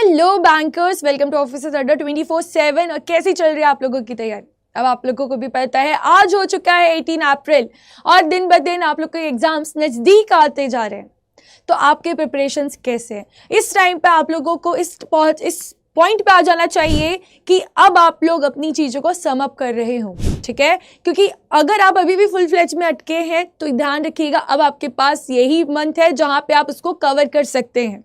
Hello bankers, welcome to Officers Adda 24/7। और कैसी चल रही है आप लोगों की तैयारी? अब आप लोगों को भी पता है आज हो चुका है 18 अप्रैल और दिन ब दिन आप लोग के एग्जाम्स नज़दीक आते जा रहे हैं। तो आपके प्रिपरेशंस कैसे हैं? इस टाइम पे आप लोगों को इस पॉइंट पे आ जाना चाहिए कि अब आप लोग अपनी चीज़ों को सम अप कर रहे हो, ठीक है? क्योंकि अगर आप अभी भी फुल फ्लेज में अटके हैं तो ध्यान रखिएगा, अब आपके पास यही मंथ है जहाँ पे आप उसको कवर कर सकते हैं,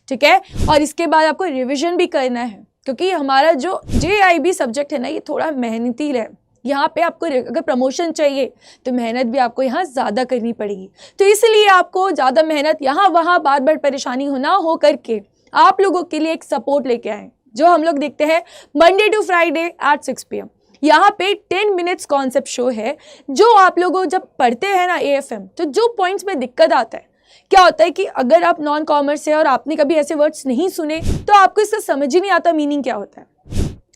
ठीक है? और इसके बाद आपको रिविजन भी करना है क्योंकि हमारा जो JIB सब्जेक्ट है ना, ये थोड़ा मेहनती है। यहाँ पे आपको अगर प्रमोशन चाहिए तो मेहनत भी आपको यहाँ ज़्यादा करनी पड़ेगी। तो इसलिए आपको ज़्यादा मेहनत यहाँ वहाँ बार बार परेशानी होना हो करके आप लोगों के लिए एक सपोर्ट लेके आए जो हम लोग देखते हैं Monday to Friday at 6 PM। यहाँ पे 10 मिनट्स कॉन्सेप्ट शो है। जो आप लोगों जब पढ़ते हैं ना AFM, तो जो पॉइंट्स में दिक्कत आता है, क्या होता है कि अगर आप नॉन कॉमर्स है और आपने कभी ऐसे वर्ड्स नहीं सुने तो आपको इसका समझ ही नहीं आता मीनिंग क्या होता है।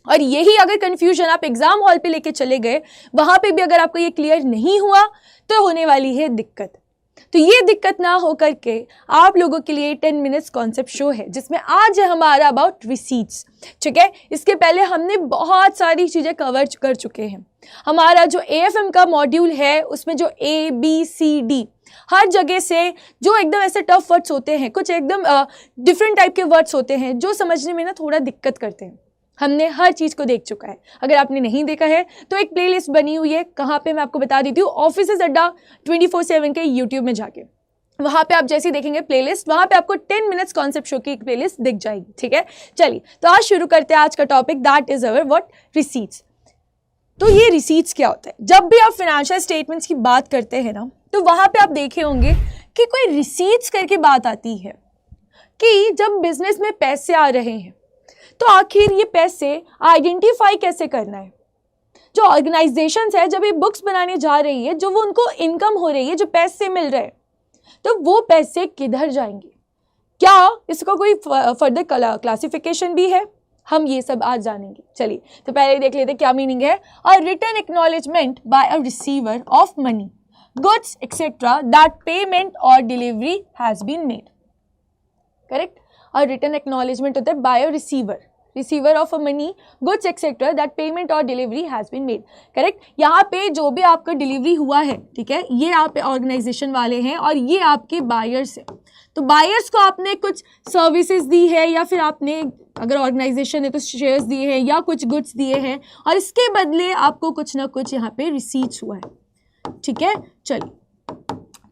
और यही अगर कंफ्यूजन आप एग्जाम हॉल पे लेके चले गए, वहां पे भी अगर आपको ये क्लियर नहीं हुआ तो होने वाली है दिक्कत। तो ये दिक्कत ना हो करके आप लोगों के लिए 10 मिनट्स कॉन्सेप्ट शो है जिसमें आज है हमारा अबाउट रिसीट्स, ठीक है? इसके पहले हमने बहुत सारी चीज़ें कवर कर चुके हैं। हमारा जो AFM का मॉड्यूल है उसमें जो ABCD हर जगह से जो एकदम ऐसे टफ वर्ड्स होते हैं, कुछ एकदम डिफरेंट टाइप के वर्ड्स होते हैं जो समझने में ना थोड़ा दिक्कत करते हैं, हमने हर चीज़ को देख चुका है। अगर आपने नहीं देखा है तो एक प्लेलिस्ट बनी हुई है, कहाँ पे मैं आपको बता देती हूँ, ऑफिसर्स अड्डा 24/7 के YouTube में जाके वहाँ पे आप जैसे ही देखेंगे प्लेलिस्ट, वहाँ पे आपको 10 मिनट्स कॉन्सेप्ट शो की एक प्लेलिस्ट दिख जाएगी, ठीक है? चलिए तो आज शुरू करते हैं आज का topic, that is our what receipts. तो ये रिसीट्स क्या होता है? जब भी आप फाइनेंशियल स्टेटमेंट्स की बात करते हैं ना, तो वहाँ पे आप देखे होंगे कि कोई रिसीट्स करके बात आती है कि जब बिजनेस में पैसे आ रहे हैं तो आखिर ये पैसे आइडेंटिफाई कैसे करना है। जो ऑर्गेनाइजेशंस है जब ये बुक्स बनाने जा रही है, जो वो उनको इनकम हो रही है, जो पैसे मिल रहे हैं, तो वो पैसे किधर जाएंगे? क्या इसका कोई फर्दर क्लासिफिकेशन भी है? हम ये सब आज जानेंगे। चलिए तो पहले देख लेते क्या मीनिंग है। और return acknowledgement by a receiver of money, goods etcetera that payment और delivery has been made, correct? और रिटर्न एक्नॉलेजमेंट होता है by a receiver of a money, goods etcetera that payment और delivery has been made, correct? यहाँ पे जो भी आपका डिलीवरी हुआ है, ठीक है, ये आप ऑर्गेनाइजेशन वाले हैं और ये आपके बायर्स हैं। तो बायर्स को आपने कुछ सर्विसेज दी है या फिर आपने अगर ऑर्गेनाइजेशन है तो शेयर्स दिए हैं या कुछ गुड्स दिए हैं और इसके बदले आपको कुछ ना कुछ यहाँ पे रिसीट्स हुआ है, ठीक है? चलिए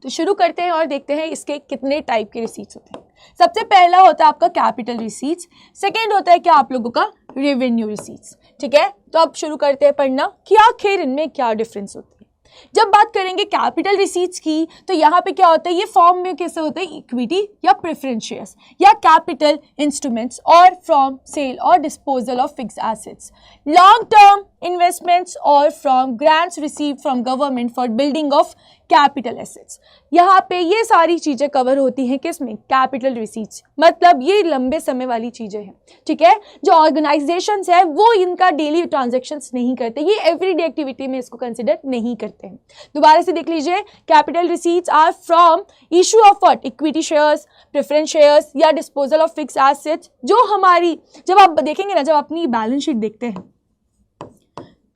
तो शुरू करते हैं और देखते हैं इसके कितने टाइप के रिसीट्स होते हैं। सबसे पहला होता है आपका कैपिटल रिसीट्स, सेकेंड होता है क्या आप लोगों का रेवेन्यू रिसीट्स, ठीक है? तो अब शुरू करते हैं पढ़ना कि आखिर इनमें क्या डिफरेंस होती है। जब बात करेंगे कैपिटल रिसीट्स की तो यहाँ पे क्या होता है, ये फॉर्म में कैसे होता है, इक्विटी या प्रेफरेंस शेयर्स या कैपिटल इंस्ट्रूमेंट्स और फ्रॉम सेल और disposal of fixed assets, long term investments और from grants receive from government for building of capital assets. यहाँ पे ये सारी चीज़ें कवर होती हैं किसमें? Capital receipts. मतलब ये लंबे समय वाली चीज़ें हैं, ठीक है? जो ऑर्गेनाइजेशंस है वो इनका डेली ट्रांजैक्शंस नहीं करते, ये एवरीडे एक्टिविटी में इसको कंसिडर नहीं करते हैं। दोबारा से देख लीजिए, capital receipts are from issue of what, equity shares, preference shares या डिस्पोजल ऑफ फिक्स्ड एसेट्स। जो हमारी जब आप देखेंगे ना, जब अपनी बैलेंस शीट देखते हैं,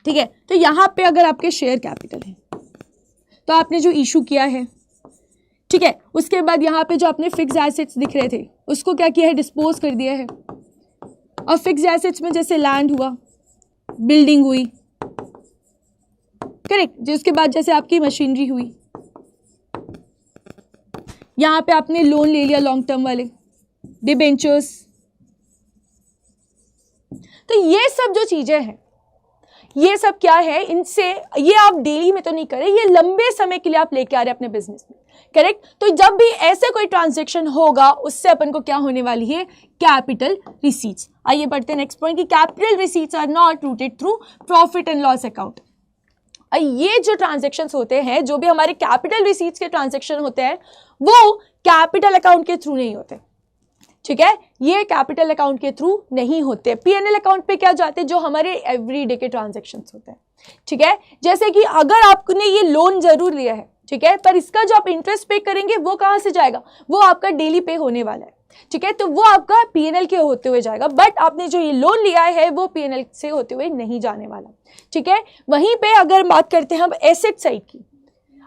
ठीक है, तो यहाँ पे अगर आपके शेयर कैपिटल है तो आपने जो इशू किया है, ठीक है, उसके बाद यहाँ पे जो आपने फिक्स्ड एसेट्स दिख रहे थे उसको क्या किया है, डिस्पोज कर दिया है। और फिक्स्ड एसेट्स में जैसे लैंड हुआ, बिल्डिंग हुई, करेक्ट, जिसके बाद जैसे आपकी मशीनरी हुई, यहाँ पे आपने लोन ले लिया लॉन्ग टर्म वाले, डिबेंचर्स। तो ये सब जो चीजें हैं, ये सब क्या है, इनसे ये आप डेली में तो नहीं करें, ये लंबे समय के लिए आप लेके आ रहे हैं अपने बिजनेस में, करेक्ट? तो जब भी ऐसे कोई ट्रांजैक्शन होगा उससे अपन को क्या होने वाली है, कैपिटल रिसीट्स। आइए बढ़ते हैं नेक्स्ट पॉइंट कि capital receipts are not routed through profit and loss account. ये जो ट्रांजैक्शंस होते हैं, जो भी हमारे कैपिटल रिसीट्स के ट्रांजैक्शन होते हैं, वो कैपिटल अकाउंट के थ्रू नहीं होते, ठीक है? ये कैपिटल अकाउंट के थ्रू नहीं होते। P&L अकाउंट पे क्या जाते हैं, जो हमारे एवरीडे के ट्रांजैक्शंस होते हैं, ठीक है? जैसे कि अगर आपने ये लोन जरूर लिया है, ठीक है, पर इसका जो आप इंटरेस्ट पे करेंगे वो कहाँ से जाएगा, वो आपका डेली पे होने वाला है। ठीक है, तो वो आपका पीएनएल के होते हुए जाएगा, बट आपने जो ये लोन लिया है वो पीएनएल से होते हुए नहीं जाने वाला। ठीक है, वहीं पे अगर बात करते हैं हम एसेट साइड की,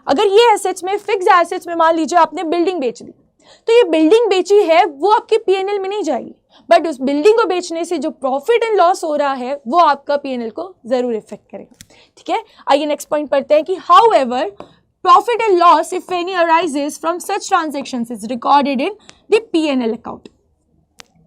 अगर ये एसेट्स में, फिक्स एसेट्स में मान लीजिए आपने बिल्डिंग बेच दी, तो ये बिल्डिंग बेची है वो आपके पीएनएल में नहीं जाएगी, बट उस बिल्डिंग को बेचने से जो प्रॉफिट एंड लॉस हो रहा है वो आपका पीएनएल को जरूर इफेक्ट करेगा। ठीक है, आइए नेक्स्ट पॉइंट पढ़ते हैं कि how ever profit and loss if any arises from such transactions is recorded in the P&L account।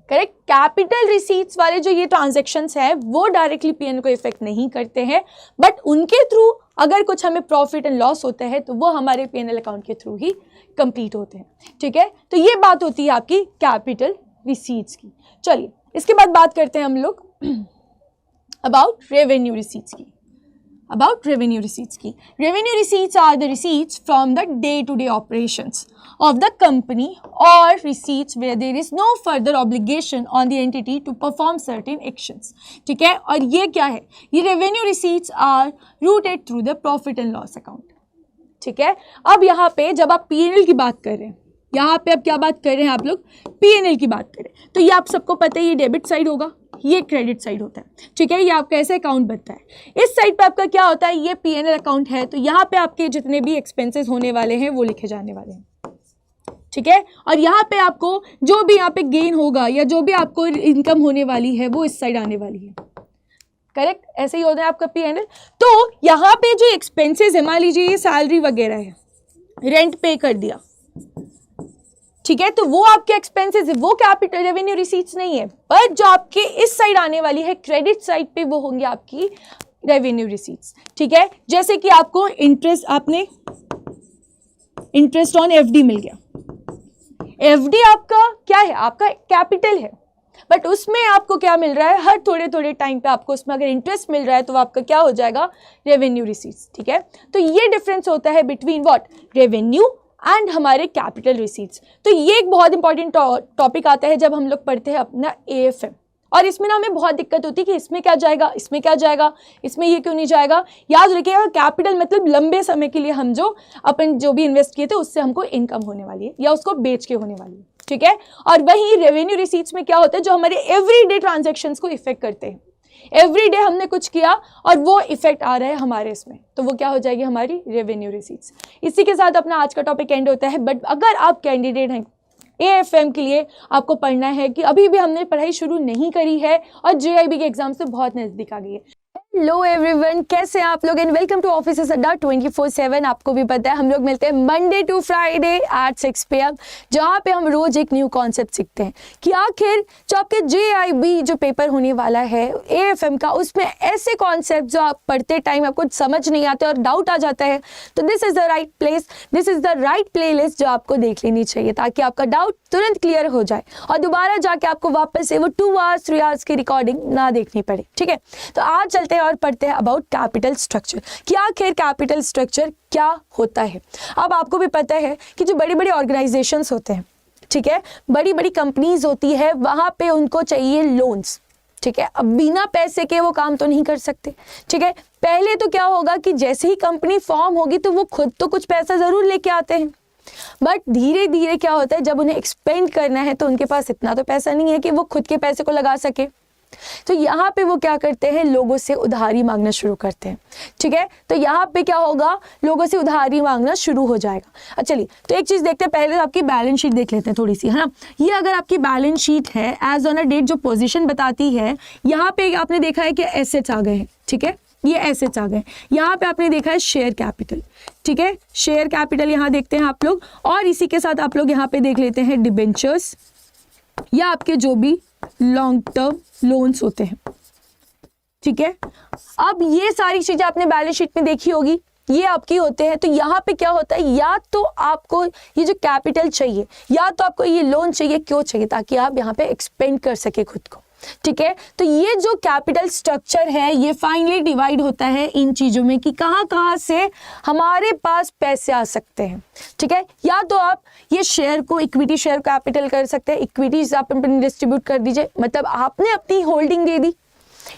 Correct, capital receipts वाले जो ये ट्रांजेक्शन्स हैं वो डायरेक्टली पीएनएल को इफेक्ट नहीं करते हैं, बट उनके थ्रू अगर कुछ हमें प्रॉफिट एंड लॉस होता है तो वो हमारे पीएनएल अकाउंट के थ्रू ही कंप्लीट होते हैं। ठीक है, तो ये बात होती है आपकी कैपिटल रिसीट्स की। चलिए इसके बाद बात करते हैं हम लोग अबाउट रेवेन्यू रिसीट्स की। About revenue receipts की, revenue receipts are the receipts from the day-to-day operations of the company or receipts where there is no further obligation on the entity to perform certain actions। ठीक है, और ये क्या है, ये revenue receipts are routed through the profit and loss account। ठीक है, अब यहाँ पे जब आप P&L की बात कर रहे हैं, यहाँ पे अब क्या बात कर रहे हैं आप लोग, P&L की बात कर रहे हैं, तो ये आप सबको पता है ये डेबिट साइड होगा, ये क्रेडिट साइड होता है। ठीक है, ये आपका ऐसे अकाउंट बनता है। इस साइड पे आपका क्या होता है, ये पीएनएल अकाउंट है, तो यहाँ पे आपके जितने भी एक्सपेंसेस होने वाले हैं वो लिखे जाने वाले हैं। ठीक है, और यहाँ पे आपको जो भी यहाँ पे गेन होगा या जो भी आपको इनकम होने वाली है वो इस साइड आने वाली है। करेक्ट, ऐसे ही होता है आपका पीएनएल। तो यहाँ पे जो एक्सपेंसेस है, मान लीजिए ये सैलरी वगैरह है, रेंट पे कर दिया, ठीक है, तो वो आपके एक्सपेंसेस है, वो कैपिटल रेवेन्यू रिसीट्स नहीं है, पर जो आपके इस साइड आने वाली है क्रेडिट साइड पे वो होंगे आपकी रेवेन्यू रिसीट्स। ठीक है, जैसे कि आपको इंटरेस्ट, आपने इंटरेस्ट ऑन एफडी मिल गया, एफडी आपका क्या है, आपका कैपिटल है, बट उसमें आपको क्या मिल रहा है, हर थोड़े थोड़े टाइम पे आपको उसमें अगर इंटरेस्ट मिल रहा है तो आपका क्या हो जाएगा, रेवेन्यू रिसीट्स। ठीक है, तो ये डिफरेंस होता है बिटवीन व्हाट, रेवेन्यू एंड हमारे कैपिटल रिसीट्स। तो ये एक बहुत इंपॉर्टेंट टॉपिक आता है जब हम लोग पढ़ते हैं अपना एएफएम, और इसमें ना हमें बहुत दिक्कत होती है कि इसमें क्या जाएगा, इसमें क्या जाएगा, इसमें ये क्यों नहीं जाएगा। याद रखिएगा कैपिटल मतलब लंबे समय के लिए हम जो अपन जो भी इन्वेस्ट किए थे उससे हमको इनकम होने वाली है या उसको बेच के होने वाली है। ठीक है, और वही रेवेन्यू रिसीट्स में क्या होता है, जो हमारे एवरीडे ट्रांजैक्शंस को इफेक्ट करते हैं। एवरीडे हमने कुछ किया और वो इफेक्ट आ रहा है हमारे इसमें, तो वो क्या हो जाएगी, हमारी रेवेन्यू रिसीट्स। इसी के साथ अपना आज का टॉपिक एंड होता है। बट अगर आप कैंडिडेट हैं एएफएम के लिए, आपको पढ़ना है कि अभी भी हमने पढ़ाई शुरू नहीं करी है और जेआईबी के एग्जाम से बहुत नजदीक आ गई है। हेलो एवरीवन, कैसे हैं आप लोग and welcome to Officers Adda 24/7। आपको भी पता है हम लोग मिलते हैं Monday to Friday at 6 PM, जहाँ पे हम रोज एक न्यू कॉन्सेप्ट सीखते हैं कि आखिर जो आपके जेआईबी जो पेपर होने वाला है एएफएम का, उसमें ऐसे कॉन्सेप्ट जो आप पढ़ते टाइम आपको समझ नहीं आते और डाउट आ जाता है, तो this is the right place, this is the right playlist जो आपको देख लेनी चाहिए ताकि आपका डाउट तुरंत क्लियर हो जाए और दोबारा जाके आपको वापस से वो 2 hours 3 hours की रिकॉर्डिंग ना देखनी पड़े। ठीक है, तो आज चलते हैं और पढ़ते हैं अबाउट कैपिटल स्ट्रक्चर कि आखिर कैपिटल स्ट्रक्चर क्या होता है। अब आपको भी पता है कि जो बड़ी बड़ी ऑर्गेनाइजेशंस होते हैं, ठीक है, बड़ी बड़ी कंपनीज होती है, वहाँ पे उनको चाहिए लोन्स। ठीक है, अब बिना पैसे के वो काम तो नहीं कर सकते। ठीक है, पहले तो क्या होगा कि जैसे ही कंपनी फॉर्म होगी तो वो खुद तो कुछ पैसा ज़रूर लेके आते हैं, बट धीरे धीरे क्या होता है, जब उन्हें एक्सपेंड करना है तो उनके पास इतना तो पैसा नहीं है कि वो खुद के पैसे को लगा सके। तो यहाँ पे वो क्या करते हैं, लोगों से उधारी मांगना शुरू करते हैं। ठीक है, तो यहाँ पे क्या होगा, लोगों से उधारी मांगना शुरू हो जाएगा। अच्छा चलिए, तो एक चीज़ देखते हैं, पहले आपकी बैलेंस शीट देख लेते हैं थोड़ी सी, है ना। ये अगर आपकी बैलेंस शीट है एज ऑन अ डेट जो पोजीशन बताती है, यहाँ पे आपने देखा है कि एसेट्स आ गए हैं। ठीक है, ये एसेट्स आ गए, यहाँ पे आपने देखा है शेयर कैपिटल। ठीक है, शेयर कैपिटल यहाँ देखते हैं आप लोग, और इसी के साथ आप लोग यहाँ पे देख लेते हैं डिबेंचर्स या आपके जो भी लॉन्ग टर्म लोन्स होते हैं। ठीक है, अब ये सारी चीजें आपने बैलेंस शीट में देखी होगी, ये आपकी होते हैं। तो यहाँ पे क्या होता है, या तो आपको ये जो कैपिटल चाहिए या तो आपको ये लोन चाहिए। क्यों चाहिए, ताकि आप यहाँ पे एक्सपेंड कर सके खुद को। ठीक है, तो ये जो कैपिटल स्ट्रक्चर है ये फाइनली डिवाइड होता है इन चीज़ों में कि कहाँ कहाँ से हमारे पास पैसे आ सकते हैं। ठीक है, या तो आप ये शेयर को इक्विटी शेयर कैपिटल कर सकते हैं, इक्विटीज आप अपनी डिस्ट्रीब्यूट कर दीजिए, मतलब आपने अपनी होल्डिंग दे दी,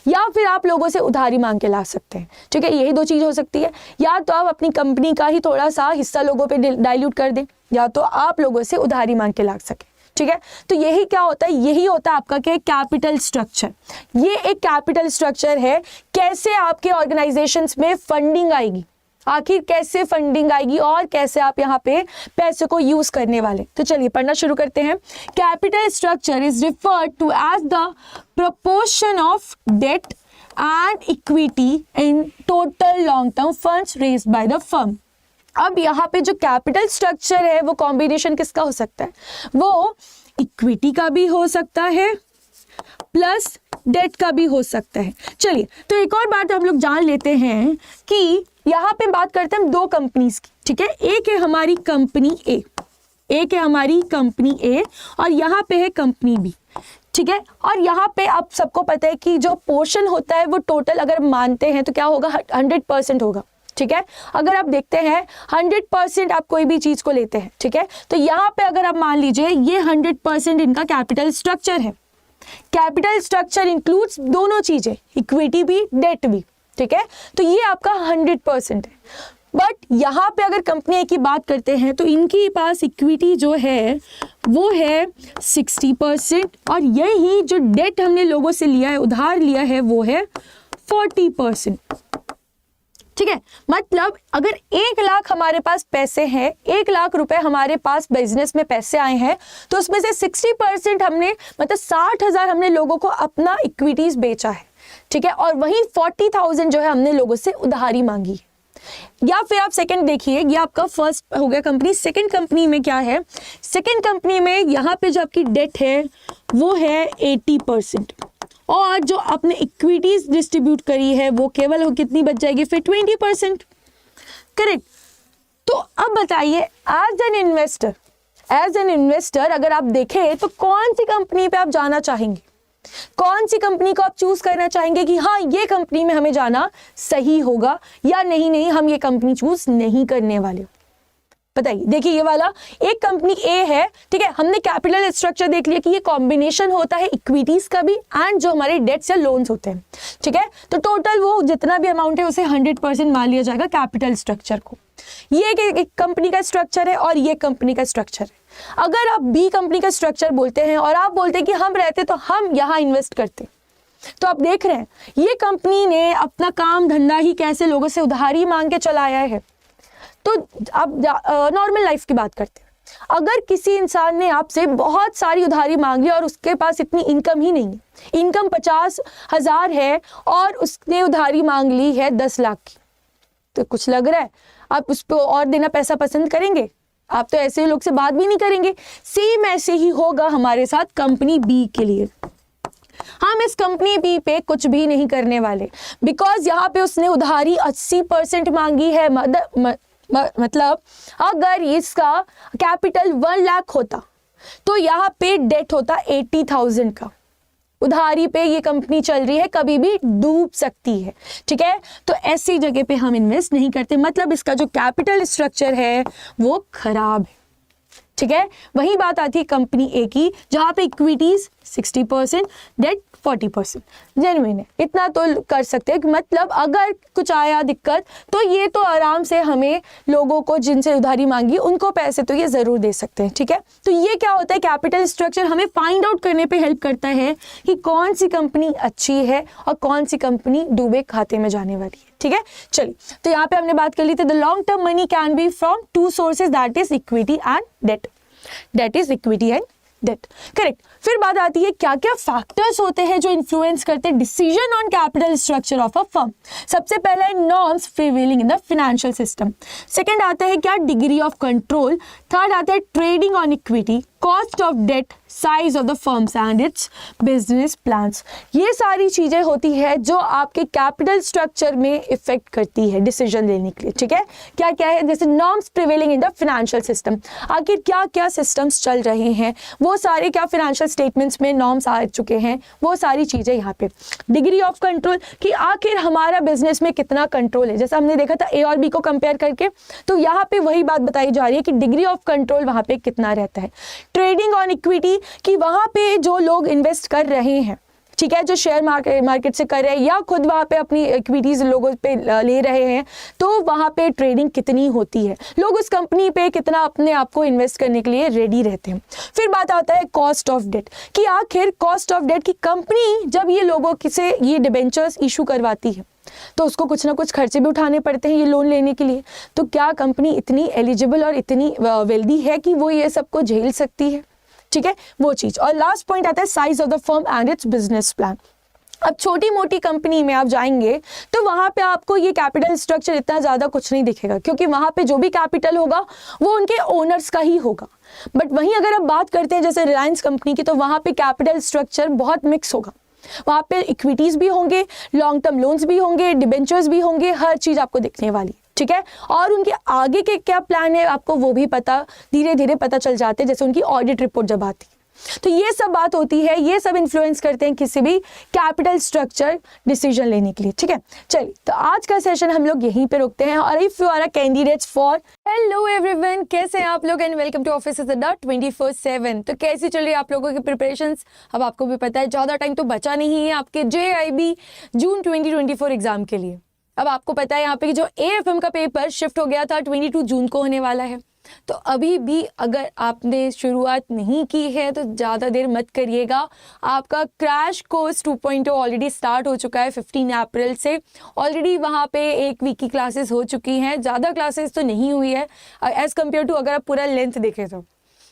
या फिर आप लोगों से उधारी मांग के ला सकते हैं। ठीक है, यही दो चीज़ हो सकती है, या तो आप अपनी कंपनी का ही थोड़ा सा हिस्सा लोगों पे डाइल्यूट कर दें, या तो आप लोगों से उधारी मांग के ला सकें। ठीक है। तो यही क्या होता है, यही होता है आपका क्या, कैपिटल स्ट्रक्चर। ये एक कैपिटल स्ट्रक्चर है, कैसे आपके ऑर्गेनाइजेशंस में फंडिंग आएगी, आखिर कैसे फंडिंग आएगी और कैसे आप यहाँ पे पैसे को यूज करने वाले। तो चलिए पढ़ना शुरू करते हैं। Capital structure is referred to as the proportion of debt and equity in total long term funds raised by the firm. अब यहाँ पे जो कैपिटल स्ट्रक्चर है वो कॉम्बिनेशन किसका हो सकता है, वो इक्विटी का भी हो सकता है प्लस डेट का भी हो सकता है। चलिए तो एक और बात हम लोग जान लेते हैं कि यहाँ पे बात करते हैं हम दो कंपनीज की, ठीक है। एक है हमारी कंपनी ए, एक है हमारी कंपनी ए और यहाँ पे है कंपनी बी, ठीक है। और यहाँ पे आप सबको पता है कि जो पोर्शन होता है वो टोटल अगर मानते हैं तो क्या होगा, 100% होगा, ठीक है। अगर आप देखते हैं 100% आप कोई भी चीज को लेते हैं, ठीक है। तो यहाँ पे अगर आप मान लीजिए ये 100% इनका कैपिटल स्ट्रक्चर है। कैपिटल स्ट्रक्चर इंक्लूड्स दोनों चीजें, इक्विटी भी डेट भी, ठीक है। तो ये आपका 100% है। बट यहाँ पे अगर कंपनी की बात करते हैं तो इनके पास इक्विटी जो है वो है 60% और यही जो डेट हमने लोगों से लिया है, उधार लिया है, वो है 40%, ठीक है। मतलब अगर 1 लाख हमारे पास पैसे हैं, 1 लाख रुपए हमारे पास बिजनेस में पैसे आए हैं, तो उसमें से 60% हमने मतलब 60,000 हमने लोगों को अपना इक्विटीज बेचा है, ठीक है। और वही 40,000 जो है हमने लोगों से उधारी मांगी है। या फिर आप सेकंड देखिए, ये आपका फर्स्ट हो गया कंपनी। सेकंड कंपनी में क्या है, सेकंड कंपनी में यहाँ पे जो आपकी डेट है वो है 80% और जो आपने इक्विटीज डिस्ट्रीब्यूट करी है वो केवल कितनी बच जाएगी, फिर 20%, करेक्ट। तो अब बताइए एज एन इन्वेस्टर अगर आप देखें तो कौन सी कंपनी पे आप जाना चाहेंगे, कौन सी कंपनी को आप चूज करना चाहेंगे कि हाँ ये कंपनी में हमें जाना सही होगा, या नहीं हम ये कंपनी चूज नहीं करने वाले। बताइए, देखिए ये वाला एक कंपनी ए है, ठीक है। हमने कैपिटल स्ट्रक्चर देख लिया कि ये कॉम्बिनेशन होता है इक्विटीज का भी एंड जो हमारे डेट्स या लोन्स होते हैं, ठीक है। तो टोटल वो जितना भी अमाउंट है उसे 100% मान लिया जाएगा कैपिटल स्ट्रक्चर को। ये एक कंपनी का स्ट्रक्चर है और ये कंपनी का स्ट्रक्चर है। अगर आप बी कंपनी का स्ट्रक्चर बोलते हैं और आप बोलते हैं कि हम रहते तो हम यहाँ इन्वेस्ट करते, तो आप देख रहे हैं ये कंपनी ने अपना काम धंधा ही कैसे लोगों से उधारी मांग के चलाया है। तो अब नॉर्मल लाइफ की बात करते हैं। अगर किसी इंसान ने आपसे बहुत सारी उधारी मांग ली और उसके पास इतनी इनकम ही नहीं है, इनकम 50,000 है और उसने उधारी मांग ली है 10 लाख की, तो कुछ लग रहा है आप उस पर और देना पैसा पसंद करेंगे? आप तो ऐसे लोग से बात भी नहीं करेंगे। सेम ऐसे ही होगा हमारे साथ कंपनी बी के लिए। हम इस कंपनी बी पे कुछ भी नहीं करने वाले, बिकॉज यहाँ पे उसने उधारी 80% मांगी है। मतलब अगर इसका कैपिटल 1 लाख होता तो यहाँ पे डेट होता 80,000 का। उधारी पे ये कंपनी चल रही है, कभी भी डूब सकती है, ठीक है। तो ऐसी जगह पे हम इन्वेस्ट नहीं करते, मतलब इसका जो कैपिटल स्ट्रक्चर है वो खराब है, ठीक है। वही बात आती है कंपनी ए की, जहां पे इक्विटीज 60%, डेट 40%। जेन्युइन है, इतना तो कर सकते हैं। मतलब अगर कुछ आया दिक्कत तो ये तो आराम से हमें लोगों को जिनसे उधारी मांगी उनको पैसे तो ये जरूर दे सकते हैं, ठीक है। तो ये क्या होता है, कैपिटल स्ट्रक्चर हमें फाइंड आउट करने पे हेल्प करता है कि कौन सी कंपनी अच्छी है और कौन सी कंपनी डूबे खाते में जाने वाली है, ठीक है। चलिए, तो यहाँ पे हमने बात कर ली थी, the long term money can be from 2 sources, that is equity and debt. Debt is equity and debt, correct. फिर बात आती है क्या क्या फैक्टर्स होते हैं जो इन्फ्लुएंस करते हैं decision on capital structure of a firm. सबसे पहला है norms prevailing in the financial system. Second आता है क्या, डिग्री ऑफ कंट्रोल। थर्ड आता है trading on equity, cost of debt, size of the firms and its business plans. ये सारी चीजें होती है जो आपके कैपिटल स्ट्रक्चर में इफेक्ट करती है डिसीजन लेने के लिए, ठीक है। क्या क्या है, जैसे norms prevailing in the financial system, आखिर क्या क्या सिस्टम्स चल रहे हैं, वो सारे क्या फाइनेंशियल स्टेटमेंट्स में नॉर्म्स आ चुके हैं, वो सारी चीजें यहाँ पे। डिग्री ऑफ कंट्रोल, कि आखिर हमारा बिजनेस में कितना कंट्रोल है, जैसा हमने देखा था ए और बी को कंपेयर करके, तो यहाँ पे वही बात बताई जा रही है कि डिग्री ऑफ कंट्रोल वहाँ पे कितना रहता है। ट्रेडिंग ऑन इक्विटी, कि वहाँ पे जो लोग इन्वेस्ट कर रहे हैं, ठीक है, जो शेयर मार्केट से कर रहे हैं या खुद वहाँ पे अपनी इक्विटीज लोगों पे ले रहे हैं, तो वहाँ पे ट्रेडिंग कितनी होती है, लोग उस कंपनी पे कितना अपने आप को इन्वेस्ट करने के लिए रेडी रहते हैं। फिर बात आता है कॉस्ट ऑफ डेट, कि आखिर कॉस्ट ऑफ डेट की कंपनी जब ये लोगों से ये डिबेंचर्स इशू करवाती है तो उसको कुछ ना कुछ खर्चे भी उठाने पड़ते हैं ये लोन लेने के लिए। तो क्या कंपनी इतनी एलिजिबल और इतनी वेल्दी है कि वो ये सबको झेल सकती है? ठीक है, वो चीज़। और लास्ट पॉइंट आता है size of the firm and its business plan. अब छोटी मोटी कंपनी में आप जाएंगे तो वहाँ पे आपको ये कैपिटल स्ट्रक्चर इतना ज़्यादा कुछ नहीं दिखेगा, क्योंकि वहाँ पे जो भी कैपिटल होगा वो उनके ओनर्स का ही होगा। बट वहीं अगर आप बात करते हैं जैसे रिलायंस कंपनी की, तो वहाँ पे कैपिटल स्ट्रक्चर बहुत मिक्स होगा। वहाँ पे इक्विटीज़ भी होंगे, लॉन्ग टर्म लोन्स भी होंगे, डिबेंचर्स भी होंगे, हर चीज़ आपको दिखने वाली। ठीक है, और उनके आगे के क्या प्लान है आपको वो भी पता धीरे धीरे पता चल जाते हैं, जैसे उनकी ऑडिट रिपोर्ट जब आती है। तो ये सब बात होती है, ये सब इन्फ्लुएंस करते हैं किसी भी कैपिटल स्ट्रक्चर डिसीजन लेने के लिए। ठीक है, चलिए तो आज का सेशन हम लोग यहीं पे रुकते हैं। और if you are a candidates for, hello everyone, कैसे हैं आप लोग and welcome to Officers Adda 24/7। तो कैसी चल रही है आप लोगों की प्रिपरेशंस? अब आपको भी पता है ज़्यादा टाइम तो बचा नहीं है आपके JIB जून 2024 एग्जाम के लिए। अब आपको पता है यहाँ पे जो AFM का पेपर शिफ्ट हो गया था 22 जून को होने वाला है। तो अभी भी अगर आपने शुरुआत नहीं की है तो ज़्यादा देर मत करिएगा। आपका क्रैश कोर्स 2.0 ऑलरेडी स्टार्ट हो चुका है 15 अप्रैल से। ऑलरेडी वहाँ पे 1 वीक की क्लासेस हो चुकी हैं, ज़्यादा क्लासेस तो नहीं हुई है एज़ कम्पेयर टू अगर आप पूरा लेंथ देखें तो।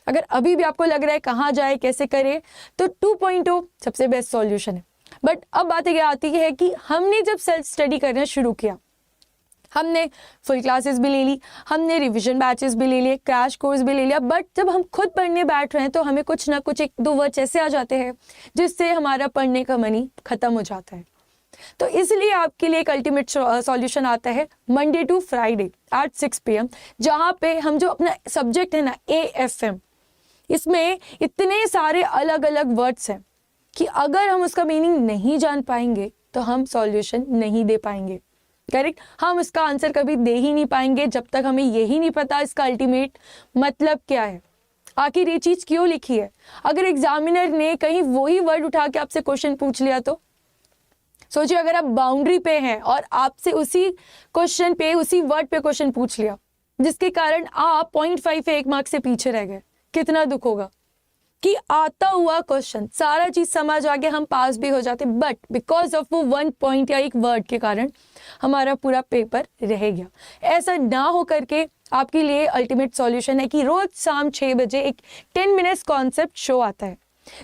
अगर अभी भी आपको लग रहा है कहाँ जाए कैसे करें, तो 2.0 सबसे बेस्ट सॉल्यूशन है। बट अब बात ये आती है कि हमने जब सेल्फ स्टडी करना शुरू किया, हमने फुल क्लासेस भी ले ली, हमने रिवीजन बैचेस भी ले लिए, क्रैश कोर्स भी ले लिया, बट जब हम खुद पढ़ने बैठ रहे हैं तो हमें कुछ ना कुछ 1-2 वर्ड्स ऐसे आ जाते हैं जिससे हमारा पढ़ने का मन ही खत्म हो जाता है। तो इसलिए आपके लिए एक अल्टीमेट सॉल्यूशन आता है Monday to Friday at 6 PM, जहाँ पे हम जो अपना सब्जेक्ट है ना AFM, इसमें इतने सारे अलग अलग वर्ड्स हैं कि अगर हम उसका मीनिंग नहीं जान पाएंगे तो हम सॉल्यूशन नहीं दे पाएंगे। करेक्ट, हम इसका आंसर कभी दे ही नहीं पाएंगे जब तक हमें यही नहीं पता इसका अल्टीमेट मतलब क्या है, आखिर ये चीज़ क्यों लिखी है। अगर एग्जामिनर ने कहीं वही वर्ड उठा के आपसे क्वेश्चन पूछ लिया तो सोचिए, अगर आप बाउंड्री पे हैं और आपसे उसी क्वेश्चन पे उसी वर्ड पे क्वेश्चन पूछ लिया जिसके कारण आप 0.5 1 मार्क्स से पीछे रह गए, कितना दुख होगा। कि आता हुआ क्वेश्चन सारा चीज समझ आके हम पास भी हो जाते, बट बिकॉज ऑफ वो 1 पॉइंट या एक वर्ड के कारण हमारा पूरा पेपर रह गया। ऐसा ना हो करके आपके लिए अल्टीमेट सॉल्यूशन है कि रोज शाम 6 बजे एक 10 मिनट्स कॉन्सेप्ट शो आता है,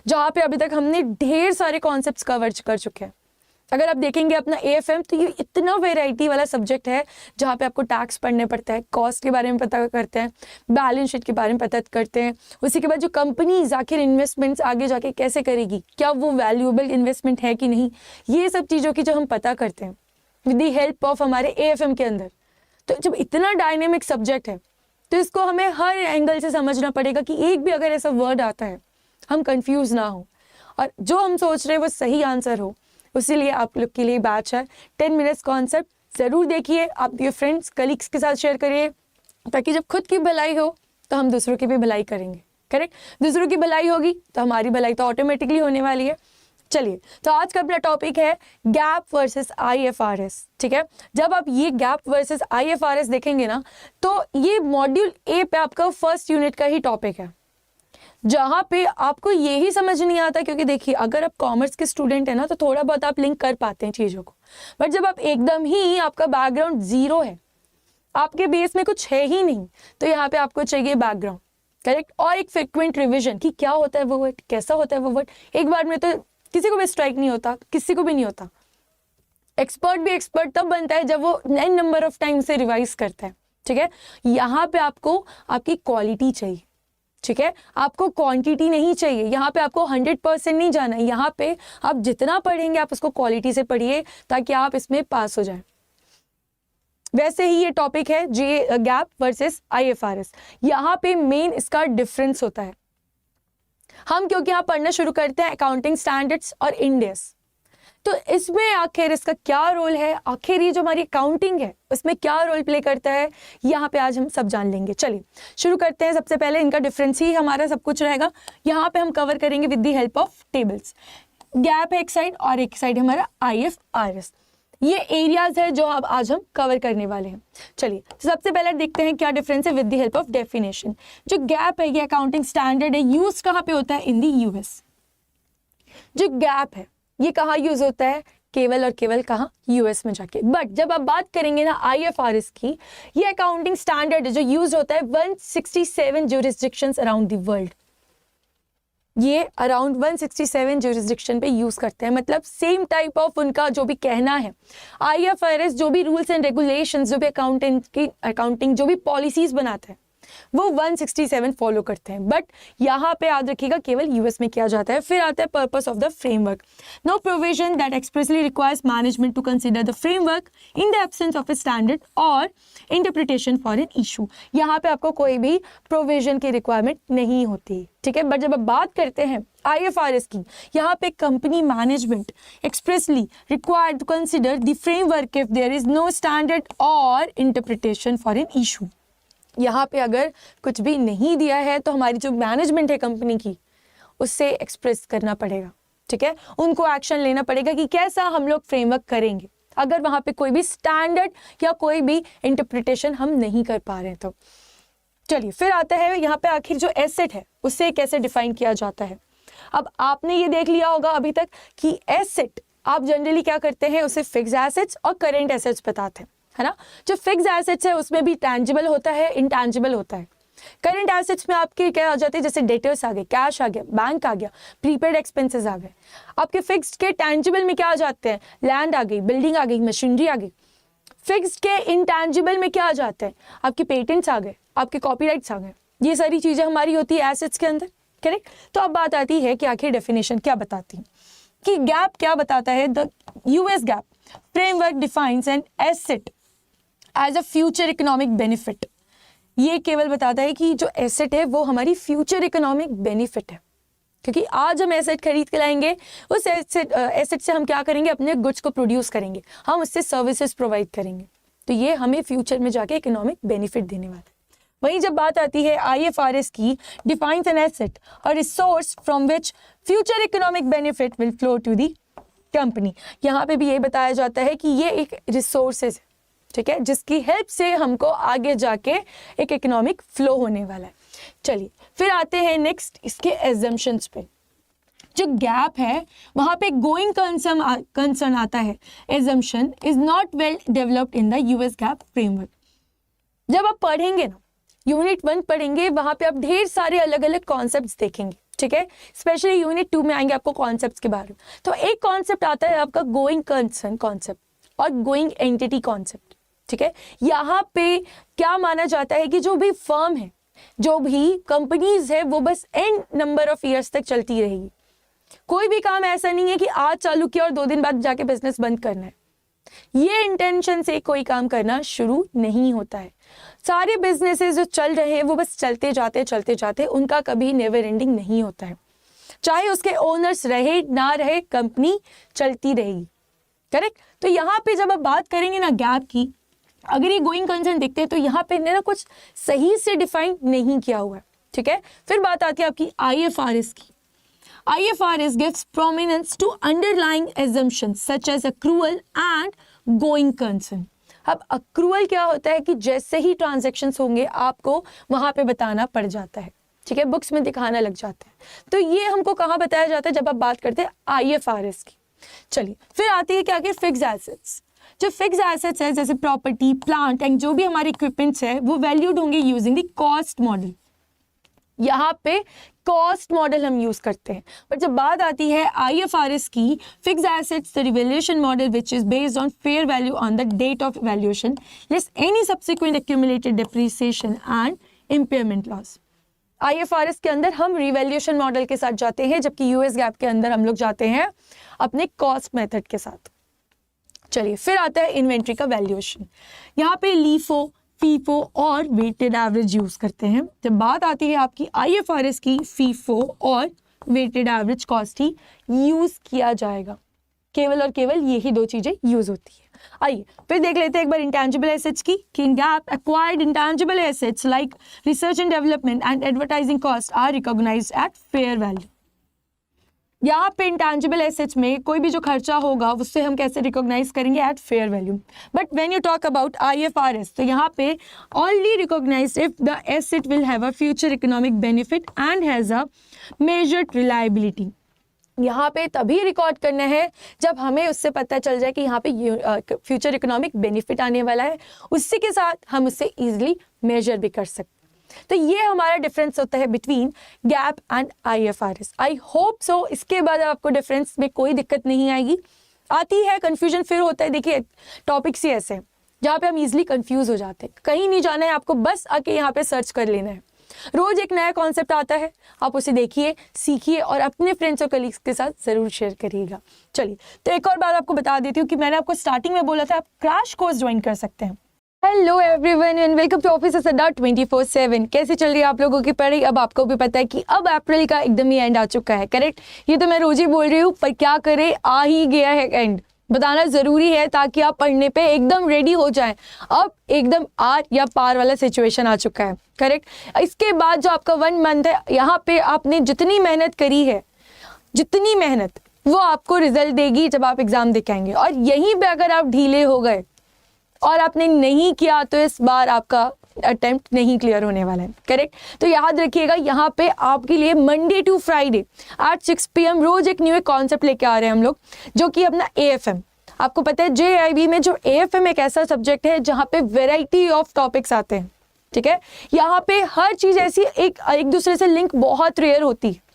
जहाँ पे अभी तक हमने ढेर सारे कॉन्सेप्ट्स कवर कर चुके हैं। अगर आप देखेंगे अपना AFM, तो ये इतना वेराइटी वाला सब्जेक्ट है जहाँ पे आपको टैक्स पढ़ने पड़ता है, कॉस्ट के बारे में पता करते हैं, बैलेंस शीट के बारे में पता करते हैं, उसी के बाद जो कंपनीज आखिर इन्वेस्टमेंट्स आगे जाके कैसे करेगी, क्या वो वैल्यूएबल इन्वेस्टमेंट है कि नहीं, ये सब चीज़ों की जो हम पता करते हैं विद द हेल्प ऑफ हमारे AFM के अंदर। तो जब इतना डायनेमिक सब्जेक्ट है तो इसको हमें हर एंगल से समझना पड़ेगा कि एक भी अगर ऐसा वर्ड आता है हम कंफ्यूज ना हो और जो हम सोच रहे हैं वो सही आंसर हो। इसीलिए आप लोग के लिए बैच है 10 मिनट्स कॉन्सेप्ट। ज़रूर देखिए, आप ये फ्रेंड्स कलीग्स के साथ शेयर करिए, ताकि जब खुद की भलाई हो तो हम दूसरों की भी भलाई करेंगे। करेक्ट, दूसरों की भलाई होगी तो हमारी भलाई तो ऑटोमेटिकली होने वाली है। चलिए, तो आज का अपना टॉपिक है गैप वर्सेस IFRS। ठीक है, जब आप ये गैप वर्सेस IFRS देखेंगे ना, तो ये मॉड्यूल A पे आपका फर्स्ट यूनिट का ही टॉपिक है, जहाँ पे आपको यही समझ नहीं आता। क्योंकि देखिए, अगर आप कॉमर्स के स्टूडेंट है ना तो थोड़ा बहुत आप लिंक कर पाते हैं चीज़ों को, बट जब आप एकदम ही आपका बैकग्राउंड जीरो है, आपके बेस में कुछ है ही नहीं, तो यहाँ पे आपको चाहिए बैकग्राउंड। करेक्ट, और एक फ्रिक्वेंट रिविजन कि क्या होता है वो वर्ड, कैसा होता है वो वर्ड। एक बार में तो किसी को भी स्ट्राइक नहीं होता, किसी को भी नहीं होता। एक्सपर्ट भी एक्सपर्ट तब बनता है जब वो n नंबर ऑफ टाइम से रिवाइज करता है। ठीक है, यहाँ पे आपको आपकी क्वालिटी चाहिए। ठीक है, आपको क्वांटिटी नहीं चाहिए। यहाँ पे आपको 100% नहीं जाना है, यहाँ पे आप जितना पढ़ेंगे आप उसको क्वालिटी से पढ़िए ताकि आप इसमें पास हो जाएं। वैसे ही ये टॉपिक है गैप वर्सेस IFRS। यहाँ पे मेन इसका डिफरेंस होता है। हम क्योंकि यहाँ पढ़ना शुरू करते हैं अकाउंटिंग स्टैंडर्ड्स और इंड एस, तो इसमें आखिर इसका क्या रोल है, आखिर ये जो हमारी अकाउंटिंग है उसमें क्या रोल प्ले करता है, यहाँ पे आज हम सब जान लेंगे। चलिए शुरू करते हैं। सबसे पहले इनका डिफरेंस ही हमारा सब कुछ रहेगा। यहाँ पे हम कवर करेंगे with the help of tables. Gap है एक साइड और एक साइड हमारा IFRS। ये एरियाज है जो अब आज हम कवर करने वाले हैं। चलिए सबसे पहले देखते हैं क्या डिफरेंस है with the help of definition. जो गैप है ये अकाउंटिंग स्टैंडर्ड है, यूज कहाँ पे होता है? इन दी US। जो गैप है ये कहाँ यूज होता है? केवल और केवल कहाँ? US में जाके। बट जब आप बात करेंगे ना IFRS की, ये अकाउंटिंग स्टैंडर्ड है जो यूज होता है 167 jurisdictions अराउंड द वर्ल्ड। ये अराउंड 167 jurisdiction पे यूज करते हैं, मतलब सेम टाइप ऑफ उनका जो भी कहना है। IFRS जो भी रूल्स एंड रेगुलेशंस, जो भी अकाउंटिंग जो भी पॉलिसीज बनाते हैं वो 167 फॉलो करते हैं। बट यहाँ पे याद रखिएगा केवल US में किया जाता है। फिर आता है purpose of the framework. No provision that expressly requires management to consider the framework in the absence of a standard और इंटरप्रिटेशन फॉर एन इशू। यहाँ पे आपको कोई भी प्रोविजन की रिक्वायरमेंट नहीं होती, ठीक है। बट जब आप बात करते हैं IFRS की, यहाँ पे company management expressly required to consider the framework if there is no standard और इंटरप्रिटेशन फॉर एन इशू। यहाँ पे अगर कुछ भी नहीं दिया है तो हमारी जो मैनेजमेंट है कंपनी की, उससे एक्सप्रेस करना पड़ेगा, ठीक है। उनको एक्शन लेना पड़ेगा कि कैसा हम लोग फ्रेमवर्क करेंगे अगर वहाँ पे कोई भी स्टैंडर्ड या कोई भी इंटरप्रिटेशन हम नहीं कर पा रहे हैं तो। चलिए फिर आता है यहाँ पे आखिर जो एसेट है उससे कैसे डिफाइन किया जाता है। अब आपने ये देख लिया होगा अभी तक कि एसेट आप जनरली क्या करते हैं, उसे फिक्स एसेट्स और करेंट एसेट्स बताते हैं, है ना। जो फिक्स एसेट्स है उसमें भी टैंजिबल होता है, इनटैंजिबल होता है। करंट एसेट्स में आपके क्या आ जाते हैं, जैसे डेटर्स आ गए, कैश आ गया, बैंक आ गया, प्रीपेड एक्सपेंसेस आ गए। आपके फिक्स्ड के टैंजिबल में क्या आ जाते हैं, लैंड आ गई, बिल्डिंग आ गई, मशीनरी आ गई। फिक्स्ड के इनटैंजिबल में क्या आ जाते हैं, आपके पेटेंट्स आ गए, आपके कॉपीराइट्स आ गए। ये सारी चीजें हमारी होती है एसेट्स के अंदर, करेक्ट। तो अब बात आती है कि आखिर डेफिनेशन क्या बताती है, कि गैप क्या बताता है। The US GAAP framework defines an asset as a future economic benefit. ये केवल बताता है कि जो एसेट है वो हमारी फ्यूचर इकोनॉमिक बेनिफिट है, क्योंकि आज हम एसेट खरीद के लाएंगे, उस एसेट से हम क्या करेंगे, अपने गुड्स को प्रोड्यूस करेंगे, हम उससे सर्विसेज प्रोवाइड करेंगे, तो ये हमें फ्यूचर में जाके इकोनॉमिक बेनिफिट देने वाला है। वहीं जब बात आती है IFRS की, डिफाइंस एन एसेट और resource from which future economic benefit will flow to the company. यहाँ पे भी ये बताया जाता है कि ये एक रिसोर्सेज है, ठीक है, जिसकी हेल्प से हमको आगे जाके एक इकोनॉमिक फ्लो होने वाला है। चलिए फिर आते हैं नेक्स्ट इसके एजम्पशंस पे। जो गैप है वहां पे गोइंग कंसर्न आता है। Assumption is not well developed in the US GAAP framework. जब आप पढ़ेंगे ना, यूनिट 1 पढ़ेंगे, वहां पे आप ढेर सारे अलग अलग कॉन्सेप्ट्स देखेंगे, ठीक है। स्पेशली यूनिट 2 में आएंगे आपको कॉन्सेप्ट्स के बारे में। तो एक कॉन्सेप्ट आता है आपका गोइंग कंसर्न कॉन्सेप्ट और गोइंग एंटिटी कॉन्सेप्ट, ठीक है। यहाँ पे क्या माना जाता है कि जो भी फर्म है, जो भी कंपनीज है, वो बस एन नंबर ऑफ ईयर्स तक चलती रहेगी। कोई भी काम ऐसा नहीं है कि आज चालू किया और 2 दिन बाद जाके बिजनेस बंद करना है। ये इंटेंशन से कोई काम करना शुरू नहीं होता है। सारे बिजनेसेस जो चल रहे हैं वो बस चलते जाते, उनका कभी नेवर एंडिंग नहीं होता है। चाहे उसके ओनर्स रहे ना रहे, कंपनी चलती रहेगी, करेक्ट। तो यहाँ पे जब आप बात करेंगे ना गैप की, अगर ये गोइंग कंसर्न देखते हैं तो यहाँ पे ना कुछ सही से डिफाइन नहीं किया हुआ है, ठीक है। फिर बात आती है आपकी IFRS की। IFRS gives prominence to underlying assumptions such as accrual and going concern. अब accrual क्या होता है कि जैसे ही ट्रांजैक्शंस होंगे आपको वहां पे बताना पड़ जाता है, ठीक है, बुक्स में दिखाना लग जाता है। तो ये हमको कहाँ बताया जाता है, जब आप बात करते हैं IFRS की। चलिए फिर आती है क्या कि फिक्स एसेट्स। जो फिक्स एसेट्स है जैसे प्रॉपर्टी, प्लांट एंड जो भी हमारे इक्विपमेंट्स है वो वैल्यूड होंगे यूजिंग द कॉस्ट मॉडल। यहाँ पे कॉस्ट मॉडल हम यूज करते हैं। बट जब बात आती है IFRS की, fix assets the revaluation model which is based on fair value on the date of valuation less any subsequent accumulated depreciation and impairment loss. IFRS के अंदर हम रिवैल्यूएशन मॉडल के साथ जाते हैं, जबकि US गैप के अंदर हम लोग जाते हैं अपने कॉस्ट मेथड के साथ। चलिए फिर आता है इन्वेंट्री का वैल्यूएशन। यहाँ पे LIFO, FIFO और वेटेड एवरेज यूज करते हैं। जब बात आती है आपकी IFRS की, FIFO और वेटेड एवरेज कॉस्ट ही यूज किया जाएगा। केवल और केवल यही 2 चीजें यूज होती है। आइए फिर देख लेते हैं एक बार इंटैंजिबल एसेट्स की, कि in GAAP acquired intangible assets like research and development and advertising cost are recognised at fair value. यहाँ पे इंटेंजिबल एसेट्स में कोई भी जो खर्चा होगा उससे हम कैसे रिकॉग्नाइज करेंगे, at fair value. But when you talk about IFRS, तो यहाँ पे only recognise if the asset will have a future economic benefit and has a measured reliability. यहाँ पे तभी रिकॉर्ड करना है जब हमें उससे पता चल जाए कि यहाँ पे फ्यूचर इकोनॉमिक बेनिफिट आने वाला है, उसी के साथ हम उससे ईजिली मेजर भी कर सकते हैं। तो ये हमारा डिफरेंस होता है between gap and IFRS। I hope so इसके बाद आपको डिफरेंस में कोई दिक्कत नहीं आएगी। आती है कंफ्यूजन फिर होता है, देखिए टॉपिक्स ही ऐसे हैं जहाँ पे हम इजीली कंफ्यूज हो जाते हैं। कहीं नहीं जाना है आपको, बस आके यहाँ पे सर्च कर लेना है। रोज एक नया कॉन्सेप्ट आता है, आप उसे देखिए, सीखिए और अपने फ्रेंड्स और कलीग्स के साथ जरूर शेयर करिएगा। चलिए, तो एक और बात आपको बता देती हूँ कि मैंने आपको स्टार्टिंग में बोला था आप क्रैश कोर्स ज्वाइन कर सकते हैं। Hello everyone and welcome to Officers Adda 24/7। कैसे चल रही है आप लोगों की पढ़ाई? अब आपको भी पता है कि अब अप्रैल का एकदम ही एंड आ चुका है, करेक्ट? ये तो मैं रोज ही बोल रही हूँ, पर क्या करें, आ ही गया है एंड। बताना जरूरी है ताकि आप पढ़ने पे एकदम रेडी हो जाएं। अब एकदम आर या पार वाला सिचुएशन आ चुका है, करेक्ट? इसके बाद जो आपका 1 मंथ है, यहाँ पे आपने जितनी मेहनत करी है, जितनी मेहनत, वो आपको रिजल्ट देगी जब आप एग्जाम दे के आएंगे। और यहीं पे अगर आप ढीले हो गए और आपने नहीं किया तो इस बार आपका अटेम्प्ट नहीं क्लियर होने वाला है, करेक्ट? तो याद रखिएगा, यहाँ पे आपके लिए Monday to Friday at 6 PM रोज एक न्यू कॉन्सेप्ट लेके आ रहे हैं हम लोग, जो कि अपना AFM। आपको पता है JIB में जो AFM एक ऐसा सब्जेक्ट है जहाँ पे वेराइटी ऑफ टॉपिक्स आते हैं, ठीक है? यहाँ पे हर चीज़ ऐसी एक दूसरे से लिंक बहुत रेयर होती है।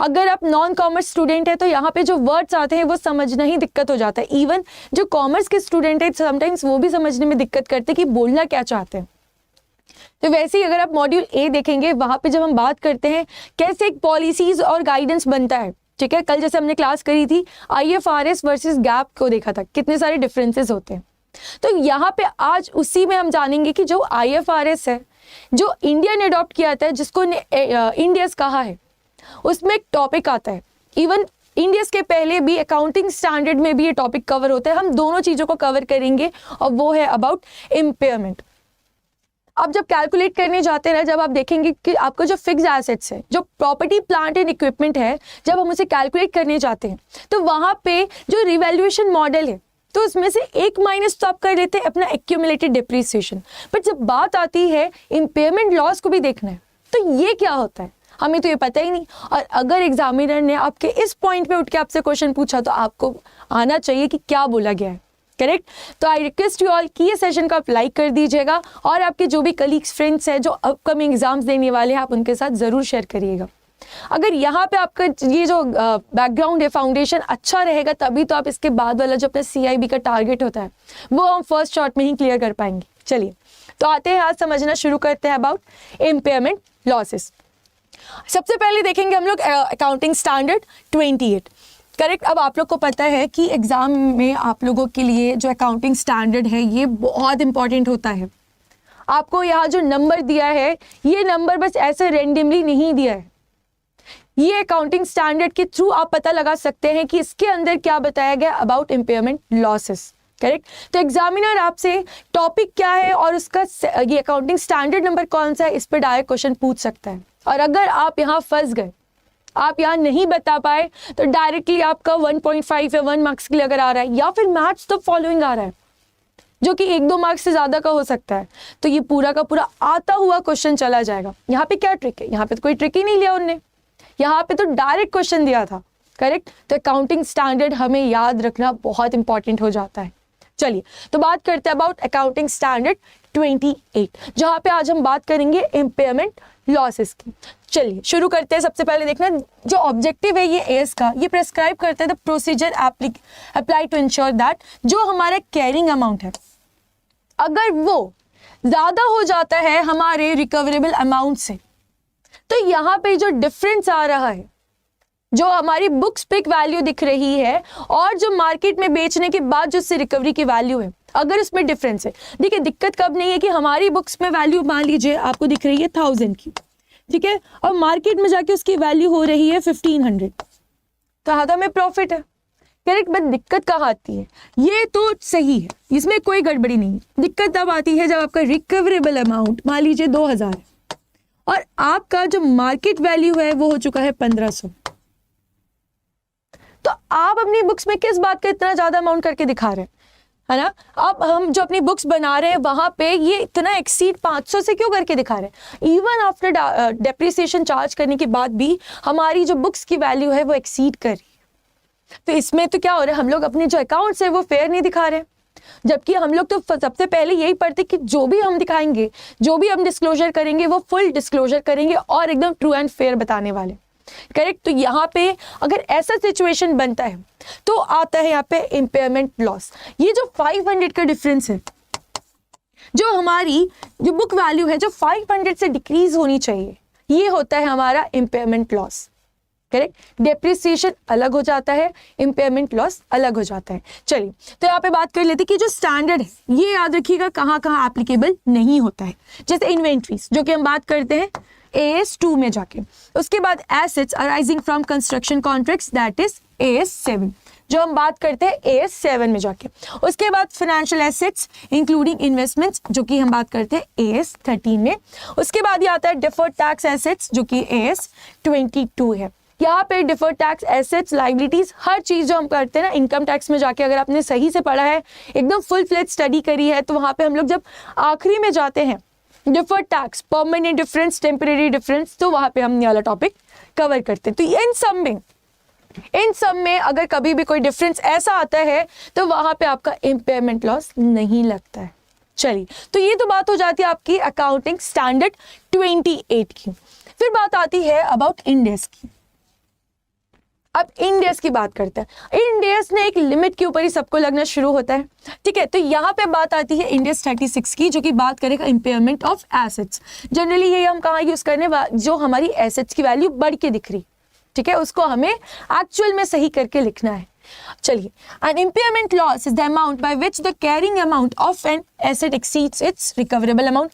अगर आप नॉन कॉमर्स स्टूडेंट है तो यहाँ पे जो वर्ड्स आते हैं वो समझना ही दिक्कत हो जाता है। इवन जो कॉमर्स के स्टूडेंट है समटाइम्स वो भी समझने में दिक्कत करते हैं कि बोलना क्या चाहते हैं। तो वैसे ही अगर आप मॉड्यूल A देखेंगे, वहाँ पे जब हम बात करते हैं कैसे एक पॉलिसीज और गाइडेंस बनता है, ठीक है? कल जैसे हमने क्लास करी थी IFRS वर्सेस गैप को देखा था, कितने सारे डिफरेंसेस होते हैं। तो यहाँ पे आज उसी में हम जानेंगे कि जो IFRS है, जो इंडिया ने अडॉप्ट किया था, जिसको इंडियस कहा है, उसमें एक टॉपिक आता है। इवन इंडियस के पहले भी अकाउंटिंग स्टैंडर्ड में भी ये टॉपिक कवर होता है। हम दोनों चीज़ों को कवर करेंगे और वो है अबाउट इम्पेयरमेंट। आप जब कैलकुलेट करने जाते हैं ना, जब आप देखेंगे कि आपका जो फिक्स एसेट्स है, जो प्रॉपर्टी प्लांट एंड इक्विपमेंट है, जब हम उसे कैलकुलेट करने जाते हैं तो वहाँ पे जो रिवैल्यूएशन मॉडल है, तो उसमें से एक माइनस तो आप कर लेते हैं अपना एक्यूमुलेटेड डिप्रिसिएशन। बट जब बात आती है इम्पेयरमेंट लॉस को भी देखना है, तो ये क्या होता है हमें तो ये पता ही नहीं। और अगर एग्जामिनर ने आपके इस पॉइंट पे उठ के आपसे क्वेश्चन पूछा तो आपको आना चाहिए कि क्या बोला गया है, करेक्ट? तो आई रिक्वेस्ट यू ऑल कि ये सेशन को आप लाइक कर दीजिएगा और आपके जो भी कलीग्स फ्रेंड्स हैं जो अपकमिंग एग्जाम्स देने वाले हैं, आप उनके साथ ज़रूर शेयर करिएगा। अगर यहाँ पे आपका ये जो बैकग्राउंड है, फाउंडेशन अच्छा रहेगा, तभी तो आप इसके बाद वाला जो अपना CIB का टारगेट होता है वो हम फर्स्ट शॉट में ही क्लियर कर पाएंगे। चलिए, तो आते हैं, आज समझना शुरू करते हैं अबाउट इम्पेयरमेंट लॉसेस। सबसे पहले देखेंगे हम लोग अकाउंटिंग स्टैंडर्ड 28, करेक्ट? अब आप लोग को पता है कि एग्जाम में आप लोगों के लिए जो अकाउंटिंग स्टैंडर्ड है ये बहुत इंपॉर्टेंट होता है। आपको यहाँ जो नंबर दिया है, ये नंबर बस ऐसे रेंडमली नहीं दिया है। ये अकाउंटिंग स्टैंडर्ड के थ्रू आप पता लगा सकते हैं कि इसके अंदर क्या बताया गया अबाउट इम्पेयरमेंट लॉसेस, करेक्ट? तो एग्जामिनर आपसे टॉपिक क्या है और उसका ये अकाउंटिंग स्टैंडर्ड नंबर कौन सा है, इस पर डायरेक्ट क्वेश्चन पूछ सकता है। और अगर आप यहाँ फंस गए, आप यहाँ नहीं बता पाए, तो डायरेक्टली आपका 1.5 या 1 मार्क्स के लिए अगर आ रहा है, या फिर मैथ्स तो फॉलोइंग आ रहा है जो कि 1-2 मार्क्स से ज़्यादा का हो सकता है, तो ये पूरा का पूरा आता हुआ क्वेश्चन चला जाएगा। यहाँ पे क्या ट्रिक है? यहाँ पे तो कोई ट्रिक ही नहीं लिया उनने, यहाँ पे तो डायरेक्ट क्वेश्चन दिया था, करेक्ट? तो अकाउंटिंग स्टैंडर्ड हमें याद रखना बहुत इंपॉर्टेंट हो जाता है। चलिए, तो बात करते हैं अबाउट अकाउंटिंग स्टैंडर्ड 28, जहाँ पे आज हम बात करेंगे इम्पेयरमेंट लॉसेस की। चलिए शुरू करते हैं। सबसे पहले देखना, जो ऑब्जेक्टिव है ये एस का, ये प्रेस्क्राइब करते हैं the procedure apply to ensure that जो हमारा कैरिंग अमाउंट है, अगर वो ज़्यादा हो जाता है हमारे रिकवरेबल अमाउंट से, तो यहाँ पे जो डिफरेंस आ रहा है, जो हमारी बुक्स पे वैल्यू दिख रही है और जो मार्केट में बेचने के बाद जो उससे रिकवरी की वैल्यू है, अगर उसमें डिफरेंस है, देखिए दिक्कत कब नहीं है कि हमारी बुक्स में वैल्यू मान लीजिए आपको दिख रही है 1000 की, ठीक है, और मार्केट में जाके उसकी वैल्यू हो रही है 1500, तो हाँ तो हमें प्रॉफिट है, करेक्ट? बट दिक्कत कहाँ आती है? ये तो सही है, इसमें कोई गड़बड़ी नहीं। दिक्कत तब आती है जब आपका रिकवरेबल अमाउंट मान लीजिए 2000 है और आपका जो मार्केट वैल्यू है वो हो चुका है 1500, तो आप अपनी बुक्स में किस बात का इतना ज़्यादा अमाउंट करके दिखा रहे हैं, है ना। अब हम जो अपनी बुक्स बना रहे हैं वहाँ पे ये इतना एक्सीड 500 से क्यों करके दिखा रहे हैं। इवन आफ्टर डेप्रिसिएशन चार्ज करने के बाद भी हमारी जो बुक्स की वैल्यू है वो एक्सीड कर रही है। तो इसमें तो क्या हो रहा है, हम लोग अपने जो अकाउंट्स है वो फेयर नहीं दिखा रहे हैं। जबकि हम लोग तो सबसे पहले यही पढ़ते कि जो भी हम दिखाएंगे, जो भी हम डिस्क्लोजर करेंगे वो फुल डिस्क्लोजर करेंगे और एकदम ट्रू एंड फेयर बताने वाले। करेक्ट। तो यहाँ पे अगर ऐसा सिचुएशन बनता है तो आता है यहाँ पे इम्पेयरमेंट लॉस। ये जो 500 का डिफरेंस है, जो हमारी जो बुक वैल्यू है जो 500 से डिक्रीज होनी चाहिए, ये होता है हमारा इम्पेयरमेंट लॉस। करेक्ट। डेप्रिसिएशन अलग हो जाता है, इम्पेयरमेंट लॉस अलग हो जाता है। चलिए तो यहाँ पे बात कर लेते हैं कि जो स्टैंडर्ड है ये याद रखिएगा कहाँ कहाँ एप्लीकेबल नहीं होता है। जैसे इन्वेंट्रीज जो कि हम बात करते हैं AS2 में जाके, उसके बाद assets arising from construction contracts that is AS7 जो हम बात करते हैं AS7 में जाके, उसके बाद फाइनेंशियल एसेट्स इंक्लूडिंग इन्वेस्टमेंट्स जो कि हम बात करते हैं AS13 में, उसके बाद ये आता है डिफर्ड टैक्स एसेट्स जो कि AS22 है। यहाँ पे डिफर्ड टैक्स एसेट्स लाइबिलिटीज हर चीज़ जो हम करते हैं ना इनकम टैक्स में जाके, अगर आपने सही से पढ़ा है, एकदम फुल फ्लेज स्टडी करी है, तो वहाँ पे हम लोग जब आखिरी में जाते हैं deferred tax, permanent difference, temporary difference, तो वहाँ पे हम ये वाला टॉपिक कवर करते हैं। तो इन सब में अगर कभी भी कोई डिफरेंस ऐसा आता है तो वहाँ पे आपका इम्पेयरमेंट लॉस नहीं लगता है। चलिए तो ये तो बात हो जाती है आपकी अकाउंटिंग स्टैंडर्ड 28 की। फिर बात आती है अबाउट इंड एस की। अब इंड एस की बात करते हैं। इंड एस ने एक लिमिट के ऊपर ही सबको लगना शुरू होता है, ठीक है। तो यहाँ पे बात आती है इंड एस 36 की जो कि बात करेगा इम्पेयरमेंट ऑफ एसेट्स। जनरली ये हम कहाँ यूज करने, जो हमारी एसेट्स की वैल्यू बढ़ के दिख रही, ठीक है, उसको हमें एक्चुअल में सही करके लिखना है। चलिए, an impairment loss is the amount by which the carrying amount of an asset exceeds its recoverable amount.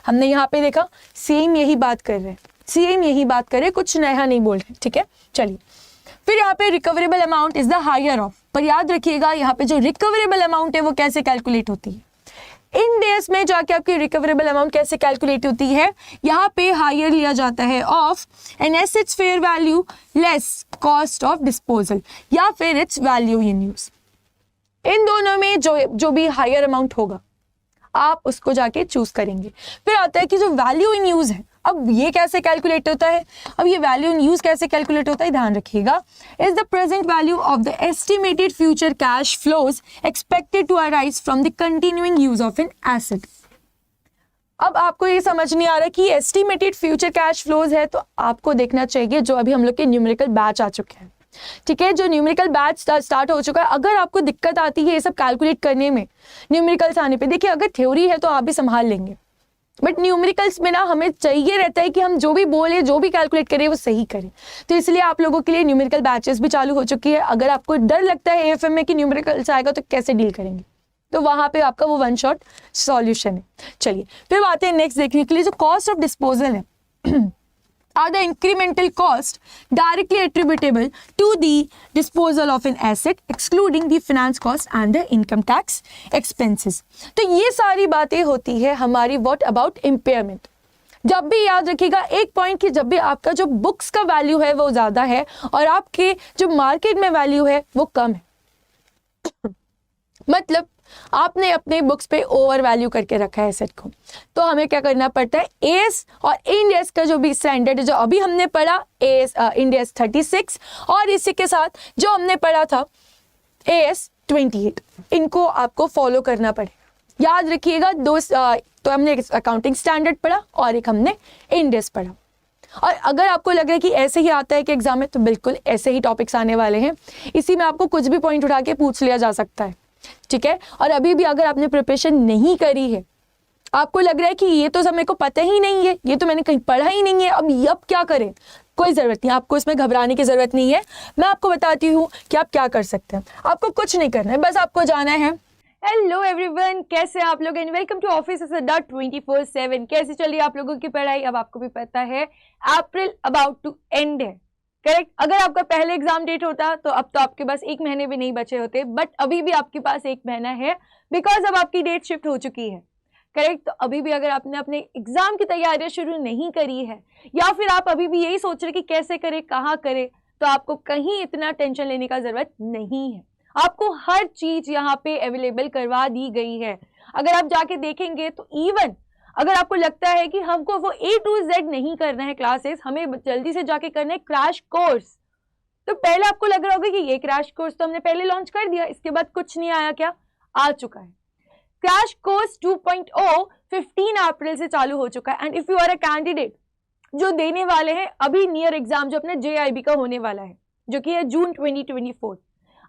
हमने यहाँ पे देखा सेम यही बात कर रहे हैं, कुछ नया नहीं बोल रहे, ठीक है। चलिए फिर यहाँ पे recoverable amount is the higher of, पर याद रखिएगा यहाँ पे जो रिकवरेबल अमाउंट है वो कैसे कैलकुलेट होती है। इंड एस में जाके आपकी रिकवरेबल अमाउंट कैसे कैलकुलेट होती है, यहाँ पे हायर लिया जाता है of an asset's fair value less cost of disposal या फिर इट्स वैल्यू इन यूज। इन दोनों में जो भी हायर अमाउंट होगा आप उसको जाके चूज करेंगे। फिर आता है कि जो वैल्यू इन यूज है, अब ये कैसे कैलकुलेट होता है, अब ये वैल्यू इन यूज कैसे कैलकुलेट होता है ध्यान रखिएगा। Is the present value of the estimated future cash flows expected to arise from the continuing use of an asset. अब आपको ये समझ नहीं आ रहा कि एस्टिमेटेड फ्यूचर कैश फ्लोज है, तो आपको देखना चाहिए जो अभी हम लोग के न्यूमेरिकल बैच आ चुके हैं, ठीक है। जो न्यूमेरिकल बैच स्टार्ट हो चुका है, अगर आपको दिक्कत आती है ये सब कैलकुलेट करने में, न्यूमेरिकल्स आने पे, देखिए अगर थ्योरी है तो आप भी संभाल लेंगे, बट न्यूमेरिकल्स में ना हमें चाहिए रहता है कि हम जो भी बोले, जो भी कैलकुलेट करें वो सही करें। तो इसलिए आप लोगों के लिए न्यूमेरिकल बैचेस भी चालू हो चुकी है। अगर आपको डर लगता है एएफएम में कि न्यूमेरिकल्स आएगा तो कैसे डील करेंगे, तो वहाँ पे आपका वो वन शॉट सॉल्यूशन है। चलिए फिर आते हैं नेक्स्ट देखने के लिए, जो कॉस्ट ऑफ डिस्पोजल है are the incremental cost directly attributable to the disposal of an asset excluding the finance cost and the income tax expenses। तो ये सारी बातें होती है हमारी what about impairment। जब भी याद रखिएगा एक पॉइंट कि जब भी आपका जो बुक्स का वैल्यू है वो ज़्यादा है और आपके जो मार्केट में वैल्यू है वो कम है मतलब आपने अपने बुक्स पे ओवर वैल्यू करके रखा है एसेट को, तो हमें क्या करना पड़ता है, एस और इंड एस का जो भी स्टैंडर्ड है जो अभी हमने पढ़ा एस इंड एस 36 और इसी के साथ जो हमने पढ़ा था AS 28, इनको आपको फॉलो करना पड़ेगा। याद रखिएगा दो तो हमने अकाउंटिंग स्टैंडर्ड पढ़ा और एक हमने इंड एस पढ़ा। और अगर आपको लग रहा है कि ऐसे ही आता है कि एग्जाम में, तो बिल्कुल ऐसे ही टॉपिक्स आने वाले हैं, इसी में आपको कुछ भी पॉइंट उठा के पूछ लिया जा सकता है, ठीक है। और अभी भी अगर आपने प्रिपरेशन नहीं करी है, आपको लग रहा है कि ये तो सब मेरे को पता ही नहीं है, ये तो मैंने कहीं पढ़ा ही नहीं है, अब क्या करें, कोई ज़रूरत नहीं, आपको इसमें घबराने की ज़रूरत नहीं है। मैं आपको बताती हूँ कि आप क्या कर सकते हैं। आपको कुछ नहीं करना है, बस आपको जाना है। हेलो एवरीवन, कैसे आप लोग एंड वेलकम टू ऑफिस अड्डा 24/7। कैसे चल रही है आप लोगों की पढ़ाई। अब आपको भी पता है अप्रैल अबाउट टू एंड है, करेक्ट। अगर आपका पहले एग्जाम डेट होता तो अब तो आपके पास 1 महीने भी नहीं बचे होते, बट अभी भी आपके पास 1 महीना है बिकॉज अब आपकी डेट शिफ्ट हो चुकी है, करेक्ट। तो अभी भी अगर आपने अपने एग्जाम की तैयारियां शुरू नहीं करी है या फिर आप अभी भी यही सोच रहे कि कैसे करें, कहाँ करें, तो आपको कहीं इतना टेंशन लेने का जरूरत नहीं है। आपको हर चीज यहाँ पे अवेलेबल करवा दी गई है। अगर आप जाके देखेंगे तो इवन अगर आपको लगता है कि हमको वो A to Z नहीं करना है क्लासेस, हमें जल्दी से जाके करना है क्रैश कोर्स, तो पहले आपको लग रहा होगा कि ये क्रैश कोर्स तो हमने पहले लॉन्च कर दिया, इसके बाद कुछ नहीं आया। क्या आ चुका है? क्रैश कोर्स 2.0 15 अप्रैल से चालू हो चुका है। And if you are a candidate जो देने वाले हैं अभी नियर एग्जाम जो अपने JIB का होने वाला है, जो कि है जून 2024,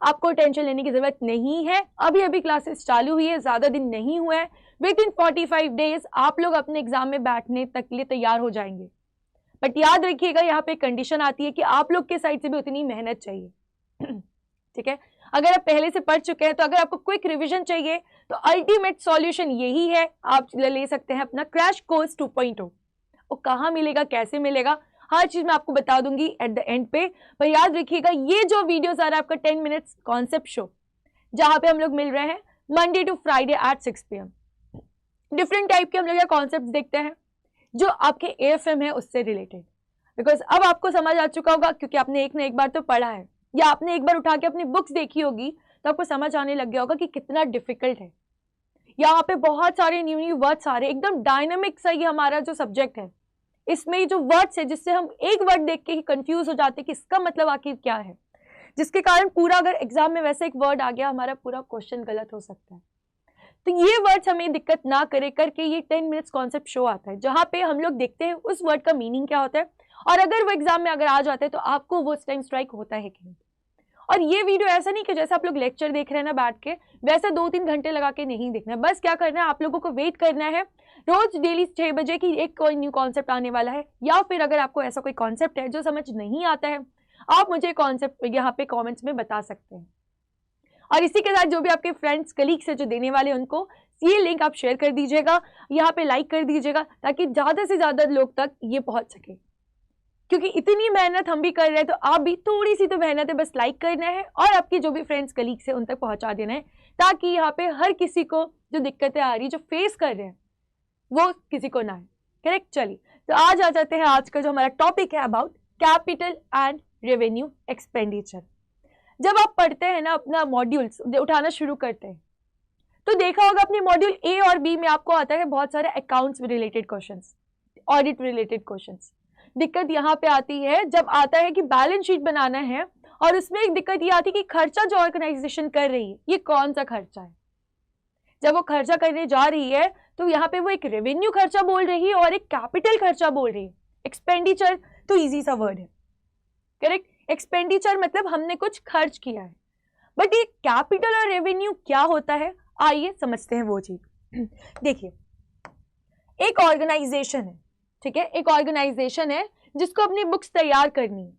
आपको टेंशन लेने की जरूरत नहीं है। अभी अभी क्लासेस चालू हुई है, ज्यादा दिन नहीं हुआ है। विद इन 45 डेज आप लोग अपने एग्जाम में बैठने तक लिए तैयार हो जाएंगे। बट याद रखिएगा, यहाँ पे कंडीशन आती है कि आप लोग के साइड से भी उतनी मेहनत चाहिए। ठीक है, अगर आप पहले से पढ़ चुके हैं तो अगर आपको क्विक रिवीजन चाहिए तो अल्टीमेट सॉल्यूशन यही है, आप ले सकते हैं अपना क्रैश कोर्स 2.0। वो कहाँ मिलेगा, कैसे मिलेगा, हर चीज मैं आपको बता दूंगी एट द एंड पे। पर याद रखिएगा, ये जो वीडियो आ रहा है आपका 10 मिनट्स कॉन्सेप्ट शो, जहां पे हम लोग मिल रहे हैं Monday to Friday at 6 PM। Different type के हम लोग यहाँ कॉन्सेप्ट देखते हैं जो आपके AFM है उससे रिलेटेड। बिकॉज अब आपको समझ आ चुका होगा, क्योंकि आपने एक ना एक बार तो पढ़ा है, या आपने एक बार उठा के अपनी बुक्स देखी होगी तो आपको समझ आने लग गया होगा कि कितना डिफिकल्ट है। यहाँ पे बहुत सारे न्यू वर्ड्स आ रहे हैं, एकदम डायनामिक सा ये हमारा जो सब्जेक्ट है, इसमें जो वर्ड्स है जिससे हम एक वर्ड देख के ही कंफ्यूज हो जाते हैं कि इसका मतलब आखिर क्या है, जिसके कारण पूरा अगर एग्जाम में वैसे एक वर्ड आ गया हमारा पूरा क्वेश्चन गलत हो सकता है। तो ये वर्ड्स हमें दिक्कत ना करे करके ये 10 मिनट्स कॉन्सेप्ट शो आता है, जहां पे हम लोग देखते हैं उस वर्ड का मीनिंग क्या होता है, और अगर वो एग्जाम में अगर आ जाता है तो आपको वो टाइम स्ट्राइक होता है कि नहीं। और ये वीडियो ऐसा नहीं कि जैसे आप लोग लेक्चर देख रहे हैं ना बैठ के, वैसे 2-3 घंटे लगा के नहीं देखना है। बस क्या करना है, आप लोगों को वेट करना है रोज डेली 6 बजे की एक कोई न्यू कॉन्सेप्ट आने वाला है, या फिर अगर आपको ऐसा कोई कॉन्सेप्ट है जो समझ नहीं आता है, आप मुझे कॉन्सेप्ट यहाँ पे कॉमेंट्स में बता सकते हैं। और इसी के साथ जो भी आपके फ्रेंड्स कलीग्स है जो देने वाले उनको ये लिंक आप शेयर कर दीजिएगा, यहाँ पे लाइक कर दीजिएगा, ताकि ज्यादा से ज्यादा लोग तक ये पहुंच सके। क्योंकि इतनी मेहनत हम भी कर रहे हैं तो आप भी थोड़ी सी तो मेहनत है, बस लाइक करना है और आपकी जो भी फ्रेंड्स कलीग्स है उन तक पहुंचा देना है, ताकि यहाँ पे हर किसी को जो दिक्कतें आ रही जो फेस कर रहे हैं वो किसी को ना है। करेक्ट। चलिए तो आज आ जाते हैं, आज का जो हमारा टॉपिक है about capital and revenue expenditure. जब आप पढ़ते हैं ना अपना मॉड्यूल्स उठाना शुरू करते हैं तो देखा होगा अपने मॉड्यूल A और B में आपको आता है बहुत सारे accounts related questions, audit related questions. दिक्कत यहाँ पे आती है जब आता है कि बैलेंस शीट बनाना है, और उसमें एक दिक्कत ये आती है कि खर्चा जो ऑर्गेनाइजेशन कर रही है ये कौन सा खर्चा है। जब वो खर्चा करने जा रही है तो यहाँ पे वो एक रेवेन्यू खर्चा बोल रही है और एक कैपिटल खर्चा बोल रही है। एक्सपेंडिचर तो इजी सा वर्ड है, करेक्ट। एक्सपेंडिचर मतलब हमने कुछ खर्च किया है, बट ये कैपिटल और रेवेन्यू क्या होता है, आइए समझते हैं वो चीज। देखिए, एक ऑर्गेनाइजेशन है, ठीक है, एक ऑर्गेनाइजेशन है जिसको अपनी बुक्स तैयार करनी है,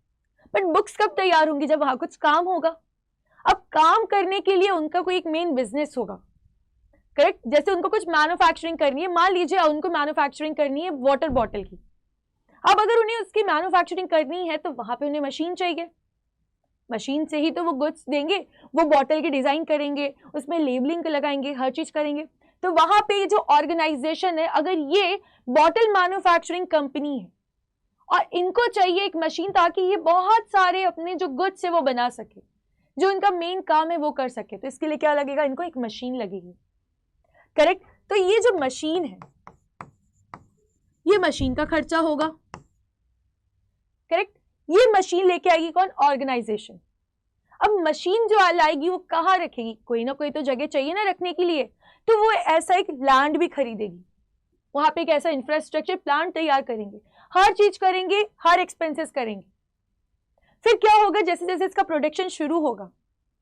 बट बुक्स कब तैयार होंगी, जब वहां कुछ काम होगा। अब काम करने के लिए उनका कोई एक मेन बिजनेस होगा, करेक्ट। जैसे उनको कुछ मैन्युफैक्चरिंग करनी है, मान लीजिए उनको मैन्युफैक्चरिंग करनी है वाटर बॉटल की। अब अगर उन्हें उसकी मैन्युफैक्चरिंग करनी है तो वहां पे उन्हें मशीन चाहिए, मशीन से ही तो वो गुड्स देंगे, वो बॉटल की डिजाइन करेंगे, उसमें लेबलिंग लगाएंगे, हर चीज करेंगे। तो वहां पे जो ऑर्गेनाइजेशन है, अगर ये बॉटल मैन्युफैक्चरिंग कंपनी है और इनको चाहिए एक मशीन ताकि ये बहुत सारे अपने जो गुड्स है वो बना सके, जो इनका मेन काम है वो कर सके, तो इसके लिए क्या लगेगा, इनको एक मशीन लगेगी, करेक्ट। तो ये जो मशीन है ये मशीन का खर्चा होगा, करेक्ट। ये मशीन लेके आएगी कौन, ऑर्गेनाइजेशन। अब मशीन जो लाएगी वो कहाँ रखेगी, कोई ना कोई तो जगह चाहिए ना रखने के लिए, तो वो ऐसा एक लैंड भी खरीदेगी, वहां पे एक ऐसा इंफ्रास्ट्रक्चर प्लांट तैयार करेंगे, हर चीज करेंगे, हर एक्सपेंसेस करेंगे। फिर क्या होगा, जैसे जैसे इसका प्रोडक्शन शुरू होगा,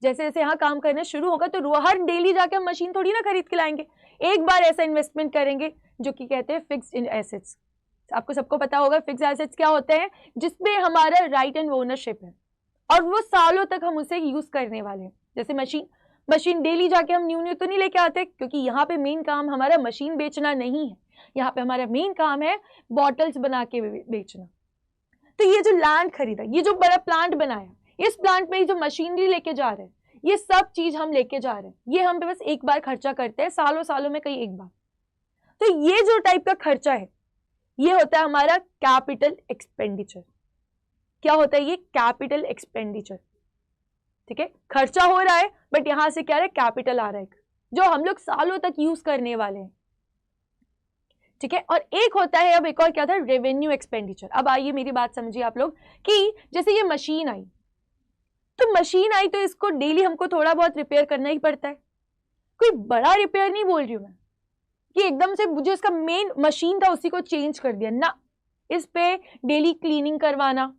जैसे जैसे यहाँ काम करना शुरू होगा, तो हर डेली जाके हम मशीन थोड़ी ना खरीद के लाएंगे, एक बार ऐसा इन्वेस्टमेंट करेंगे जो कि कहते हैं फिक्स्ड इन एसेट्स। आपको सबको पता होगा फिक्स्ड एसेट्स क्या होते हैं, जिसमें हमारा राइट एंड ओनरशिप है और वो सालों तक हम उसे यूज करने वाले हैं। जैसे मशीन डेली जाके हम न्यू तो नहीं लेके आते, क्योंकि यहाँ पे मेन काम हमारा मशीन बेचना नहीं है, यहाँ पे हमारा मेन काम है बॉटल्स बना के बेचना। तो ये जो लैंड खरीदा, ये जो बड़ा प्लांट बनाया, इस प्लांट में जो मशीनरी लेके जा रहे हैं, ये सब चीज हम लेके जा रहे हैं, ये हम पे बस एक बार खर्चा करते हैं, सालों सालों में कई एक बार। तो ये जो टाइप का खर्चा है ये होता है हमारा कैपिटल एक्सपेंडिचर, क्या होता है ये? Capital expenditure. ठीक है, खर्चा हो रहा है बट यहां से क्या है? कैपिटल आ रहा है जो हम लोग सालों तक यूज करने वाले हैं। ठीक है, और एक होता है, अब एक और क्या था? Revenue expenditure. अब आइए मेरी बात समझिए आप लोग कि जैसे ये मशीन आई, तो मशीन आई तो इसको डेली हमको थोड़ा बहुत रिपेयर करना ही पड़ता है। कोई बड़ा रिपेयर नहीं बोल रही हूं मैं कि एकदम से जो इसका मेन मशीन था उसी को चेंज कर दिया ना। इस पे डेली क्लीनिंग करवाना,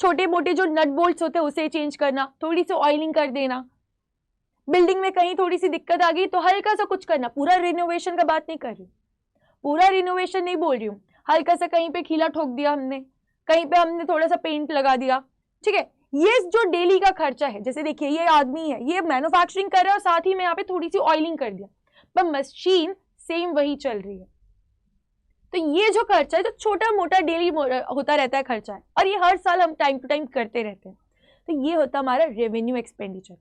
छोटे मोटे जो नट बोल्ट्स होते हैं उसे चेंज करना, थोड़ी सी ऑयलिंग कर देना, बिल्डिंग में कहीं थोड़ी सी दिक्कत आ गई तो हल्का सा कुछ करना। पूरा रिनोवेशन का बात नहीं कर रही, पूरा रिनोवेशन नहीं बोल रही हूँ, हल्का सा कहीं पे खीला ठोक दिया हमने, कहीं पे हमने थोड़ा सा पेंट लगा दिया। ठीक है, ये जो डेली का खर्चा है, जैसे देखिए ये आदमी है, ये मैन्युफैक्चरिंग कर रहा है और साथ ही में यहाँ पे थोड़ी सी ऑयलिंग कर दिया, पर मशीन सेम वही चल रही है। तो ये जो खर्चा है जो छोटा मोटा डेली होता रहता है खर्चा है, और ये हर साल हम टाइम टू टाइम करते रहते हैं, तो ये होता है हमारा रेवेन्यू एक्सपेंडिचर।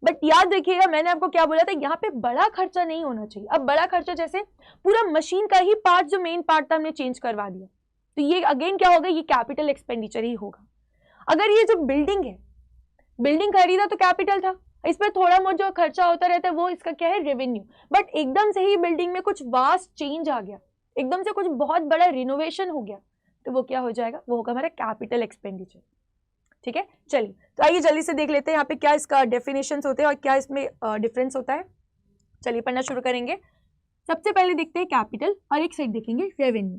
बट याद रखिएगा मैंने आपको क्या बोला था, यहाँ पे बड़ा खर्चा नहीं होना चाहिए। अब बड़ा खर्चा जैसे पूरा मशीन का ही पार्ट, जो मेन पार्ट था हमने चेंज करवा दिया, तो ये अगेन क्या होगा? ये कैपिटल एक्सपेंडिचर ही होगा। अगर ये जो बिल्डिंग है, बिल्डिंग खरीदा तो कैपिटल था, इसमें थोड़ा बहुत जो खर्चा होता रहता है वो इसका क्या है? रेवेन्यू। बट एकदम से ही बिल्डिंग में कुछ वास्ट चेंज आ गया, एकदम से कुछ बहुत बड़ा रिनोवेशन हो गया, तो वो क्या हो जाएगा? वो होगा हमारा कैपिटल एक्सपेंडिचर। ठीक है, चलिए तो आइए जल्दी से देख लेते हैं यहाँ पे क्या इसका डेफिनेशंस होते हैं और क्या इसमें डिफरेंस होता है। चलिए पढ़ना शुरू करेंगे। सबसे पहले देखते हैं कैपिटल और एक साइड देखेंगे revenue.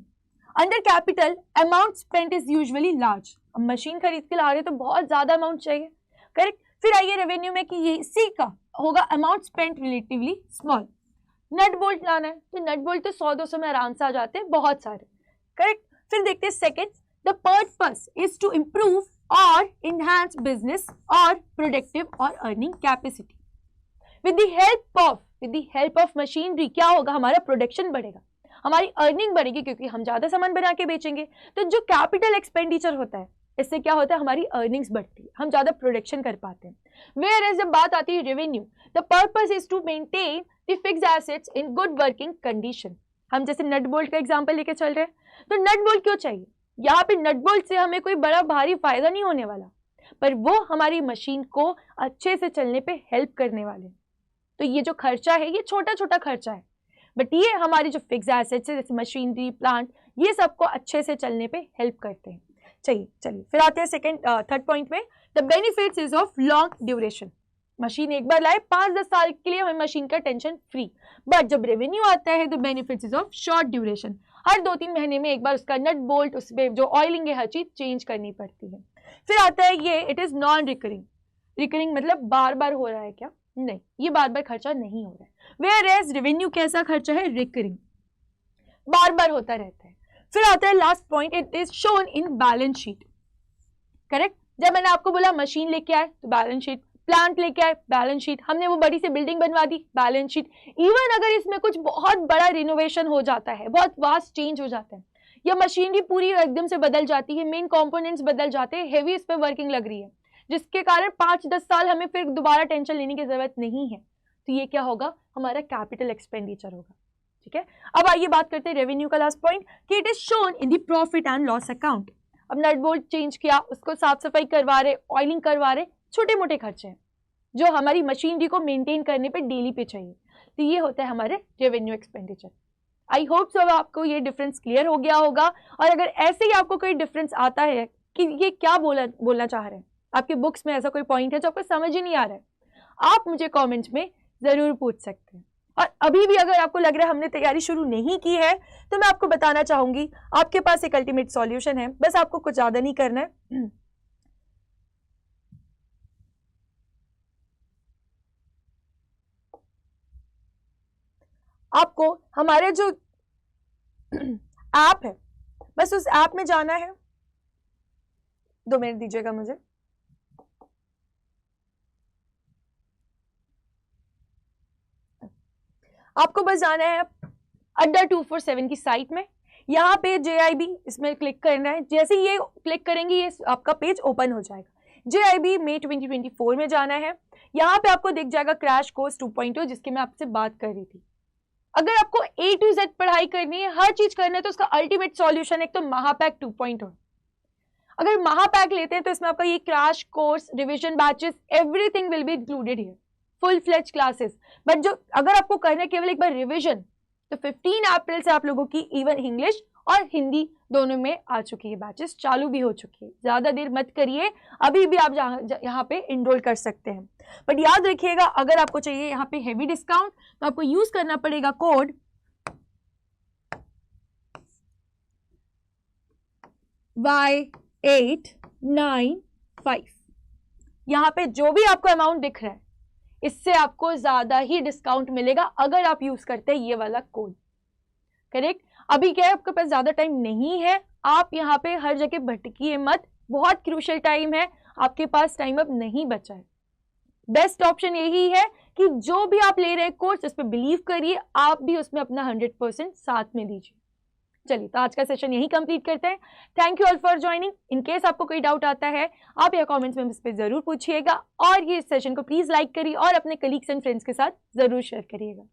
Under capital amount spent is usually large. अब मशीन खरीद के ला रहे तो बहुत ज्यादा अमाउंट चाहिए, करेक्ट। फिर आइए रेवेन्यू में कि ये इसी का होगा amount spent relatively small. Nut bolt लाना है तो नट बोल्ट तो 100-200 में आराम से आ जाते हैं, बहुत सारे, करेक्ट। फिर देखते हैं second, the purpose is to improve और enhance business or productive or earning capacity. With the help of machinery क्या होगा? हमारा प्रोडक्शन बढ़ेगा, हमारी अर्निंग बढ़ेगी क्योंकि हम ज्यादा सामान बना के बेचेंगे। तो जो कैपिटल एक्सपेंडिचर होता है इससे क्या होता है? हमारी अर्निंग्स बढ़ती है, हम ज्यादा प्रोडक्शन कर पाते हैं। Whereas जब बात आती है revenue, the purpose is to maintain the fixed assets in good working condition. हम जैसे नट बोल्ट का एग्जाम्पल लेके चल रहे हैं, तो नट बोल्ट क्यों चाहिए? यहाँ पे नट बोल्ट से हमें कोई बड़ा भारी फायदा नहीं होने वाला, पर वो हमारी मशीन को अच्छे से चलने पे हेल्प करने वाले। तो ये जो खर्चा है ये छोटा छोटा खर्चा है, बट ये हमारी जो फिक्स एसेट्स है जैसे मशीनरी, प्लांट, ये सबको अच्छे से चलने पे हेल्प करते हैं। चलिए फिर आते हैं थर्ड पॉइंट में, the benefits is of long duration. Machine एक बार लाए 5-10 साल के लिए हमें मशीन का टेंशन फ्री, बट जब रेवेन्यू आता है तो benefits is of short duration. हर 2-3 महीने में एक बार उसका नट बोल्ट, उसमें जो ऑयलिंग है हर चीज चेंज करनी पड़ती है। फिर आता है ये, it is non recurring. Recurring मतलब बार बार हो रहा है क्या? नहीं, ये बार बार खर्चा नहीं हो रहा है। वेयरएज रेवेन्यू कैसा खर्चा है? रिकरिंग, बार बार होता रहता है। फिर आता है last point, it is shown in balance sheet, correct. जब मैंने आपको बोला मशीन लेके आए तो बैलेंस शीट, प्लांट लेके आए बैलेंस शीट, हमने वो बड़ी सी बिल्डिंग बनवा दी बैलेंस शीट। इवन अगर इसमें कुछ बहुत बड़ा रिनोवेशन हो जाता है, बहुत वास्ट चेंज हो जाता है, या मशीनरी पूरी एकदम से बदल जाती है, मेन कंपोनेंट्स बदल जाते हैं, हेवी इस पे वर्किंग लग रही है, जिसके कारण 5-10 साल हमें फिर दोबारा टेंशन लेने की जरूरत नहीं है, तो ये क्या होगा? हमारा कैपिटल एक्सपेंडिचर होगा। ठीक है, अब आइए बात करते हैं रेवेन्यू का लास्ट पॉइंट कि it is shown in the profit and loss account. अब नट बोल्ट चेंज किया, उसको साफ सफाई करवा रहे, ऑयलिंग करवा रहे, छोटे मोटे खर्चे हैं जो हमारी मशीनरी को मेंटेन करने पे डेली पे चाहिए, तो ये होता है हमारे revenue expenditure. I hope so आपको ये डिफरेंस क्लियर हो गया होगा, और अगर ऐसे ही आपको कोई डिफरेंस आता है कि ये क्या बोलना चाह रहे हैं, आपके बुक्स में ऐसा कोई पॉइंट है जो आपको समझ ही नहीं आ रहा है, आप मुझे कॉमेंट्स में जरूर पूछ सकते हैं। और अभी भी अगर आपको लग रहा है हमने तैयारी शुरू नहीं की है, तो मैं आपको बताना चाहूंगी आपके पास एक अल्टीमेट सॉल्यूशन है, बस आपको कुछ ज्यादा नहीं करना है। आपको हमारे जो ऐप है, बस उस ऐप में जाना है। 2 मिनट दीजिएगा मुझे। आपको बस जाना है अड्डा 247 की साइट में, यहाँ पे JIB इसमें क्लिक करना है। जैसे ही ये क्लिक करेंगे ये आपका पेज ओपन हो जाएगा। JIB मई 2024 में जाना है, यहाँ पे आपको दिख जाएगा क्रैश कोर्स 2.0 जिसकी मैं आपसे बात कर रही थी। अगर आपको A to Z पढ़ाई करनी है, हर चीज करना है, तो उसका अल्टीमेट सॉल्यूशन एक तो महापैक 2.0। अगर महापैक लेते हैं तो इसमें आपका ये crash course, revision batches, everything will be included here, full fledge classes. But जो अगर आपको करना है केवल एक बार रिविजन, तो 15 अप्रैल से आप लोगों की इवन इंग्लिश और हिंदी दोनों में आ चुकी है, बैचेस चालू भी हो चुकी है। ज्यादा देर मत करिए, अभी भी आप यहाँ पे इनरोल कर सकते हैं। बट याद रखिएगा, अगर आपको चाहिए यहाँ पे हैवी डिस्काउंट तो आपको यूज करना पड़ेगा कोड Y895। यहाँ पे जो भी आपको अमाउंट दिख रहा है, इससे आपको ज्यादा ही डिस्काउंट मिलेगा अगर आप यूज करते हैं ये वाला कोड। करेक्ट। अभी क्या है, आपके पास ज्यादा टाइम नहीं है, आप यहाँ पे हर जगह भटकिए मत, बहुत क्रूशियल टाइम है, आपके पास टाइम अब नहीं बचा है। बेस्ट ऑप्शन यही है कि जो भी आप ले रहे हैं कोर्स, उस पर बिलीव करिए, आप भी उसमें अपना 100% साथ में दीजिए। चलिए, तो आज का सेशन यही कंप्लीट करते हैं। Thank you all for joining. In case आपको कोई डाउट आता है, आप या कमेंट्स में मुझ पे जरूर पूछिएगा, और ये सेशन को प्लीज लाइक करिए और अपने कलीग्स एंड फ्रेंड्स के साथ जरूर शेयर करिएगा।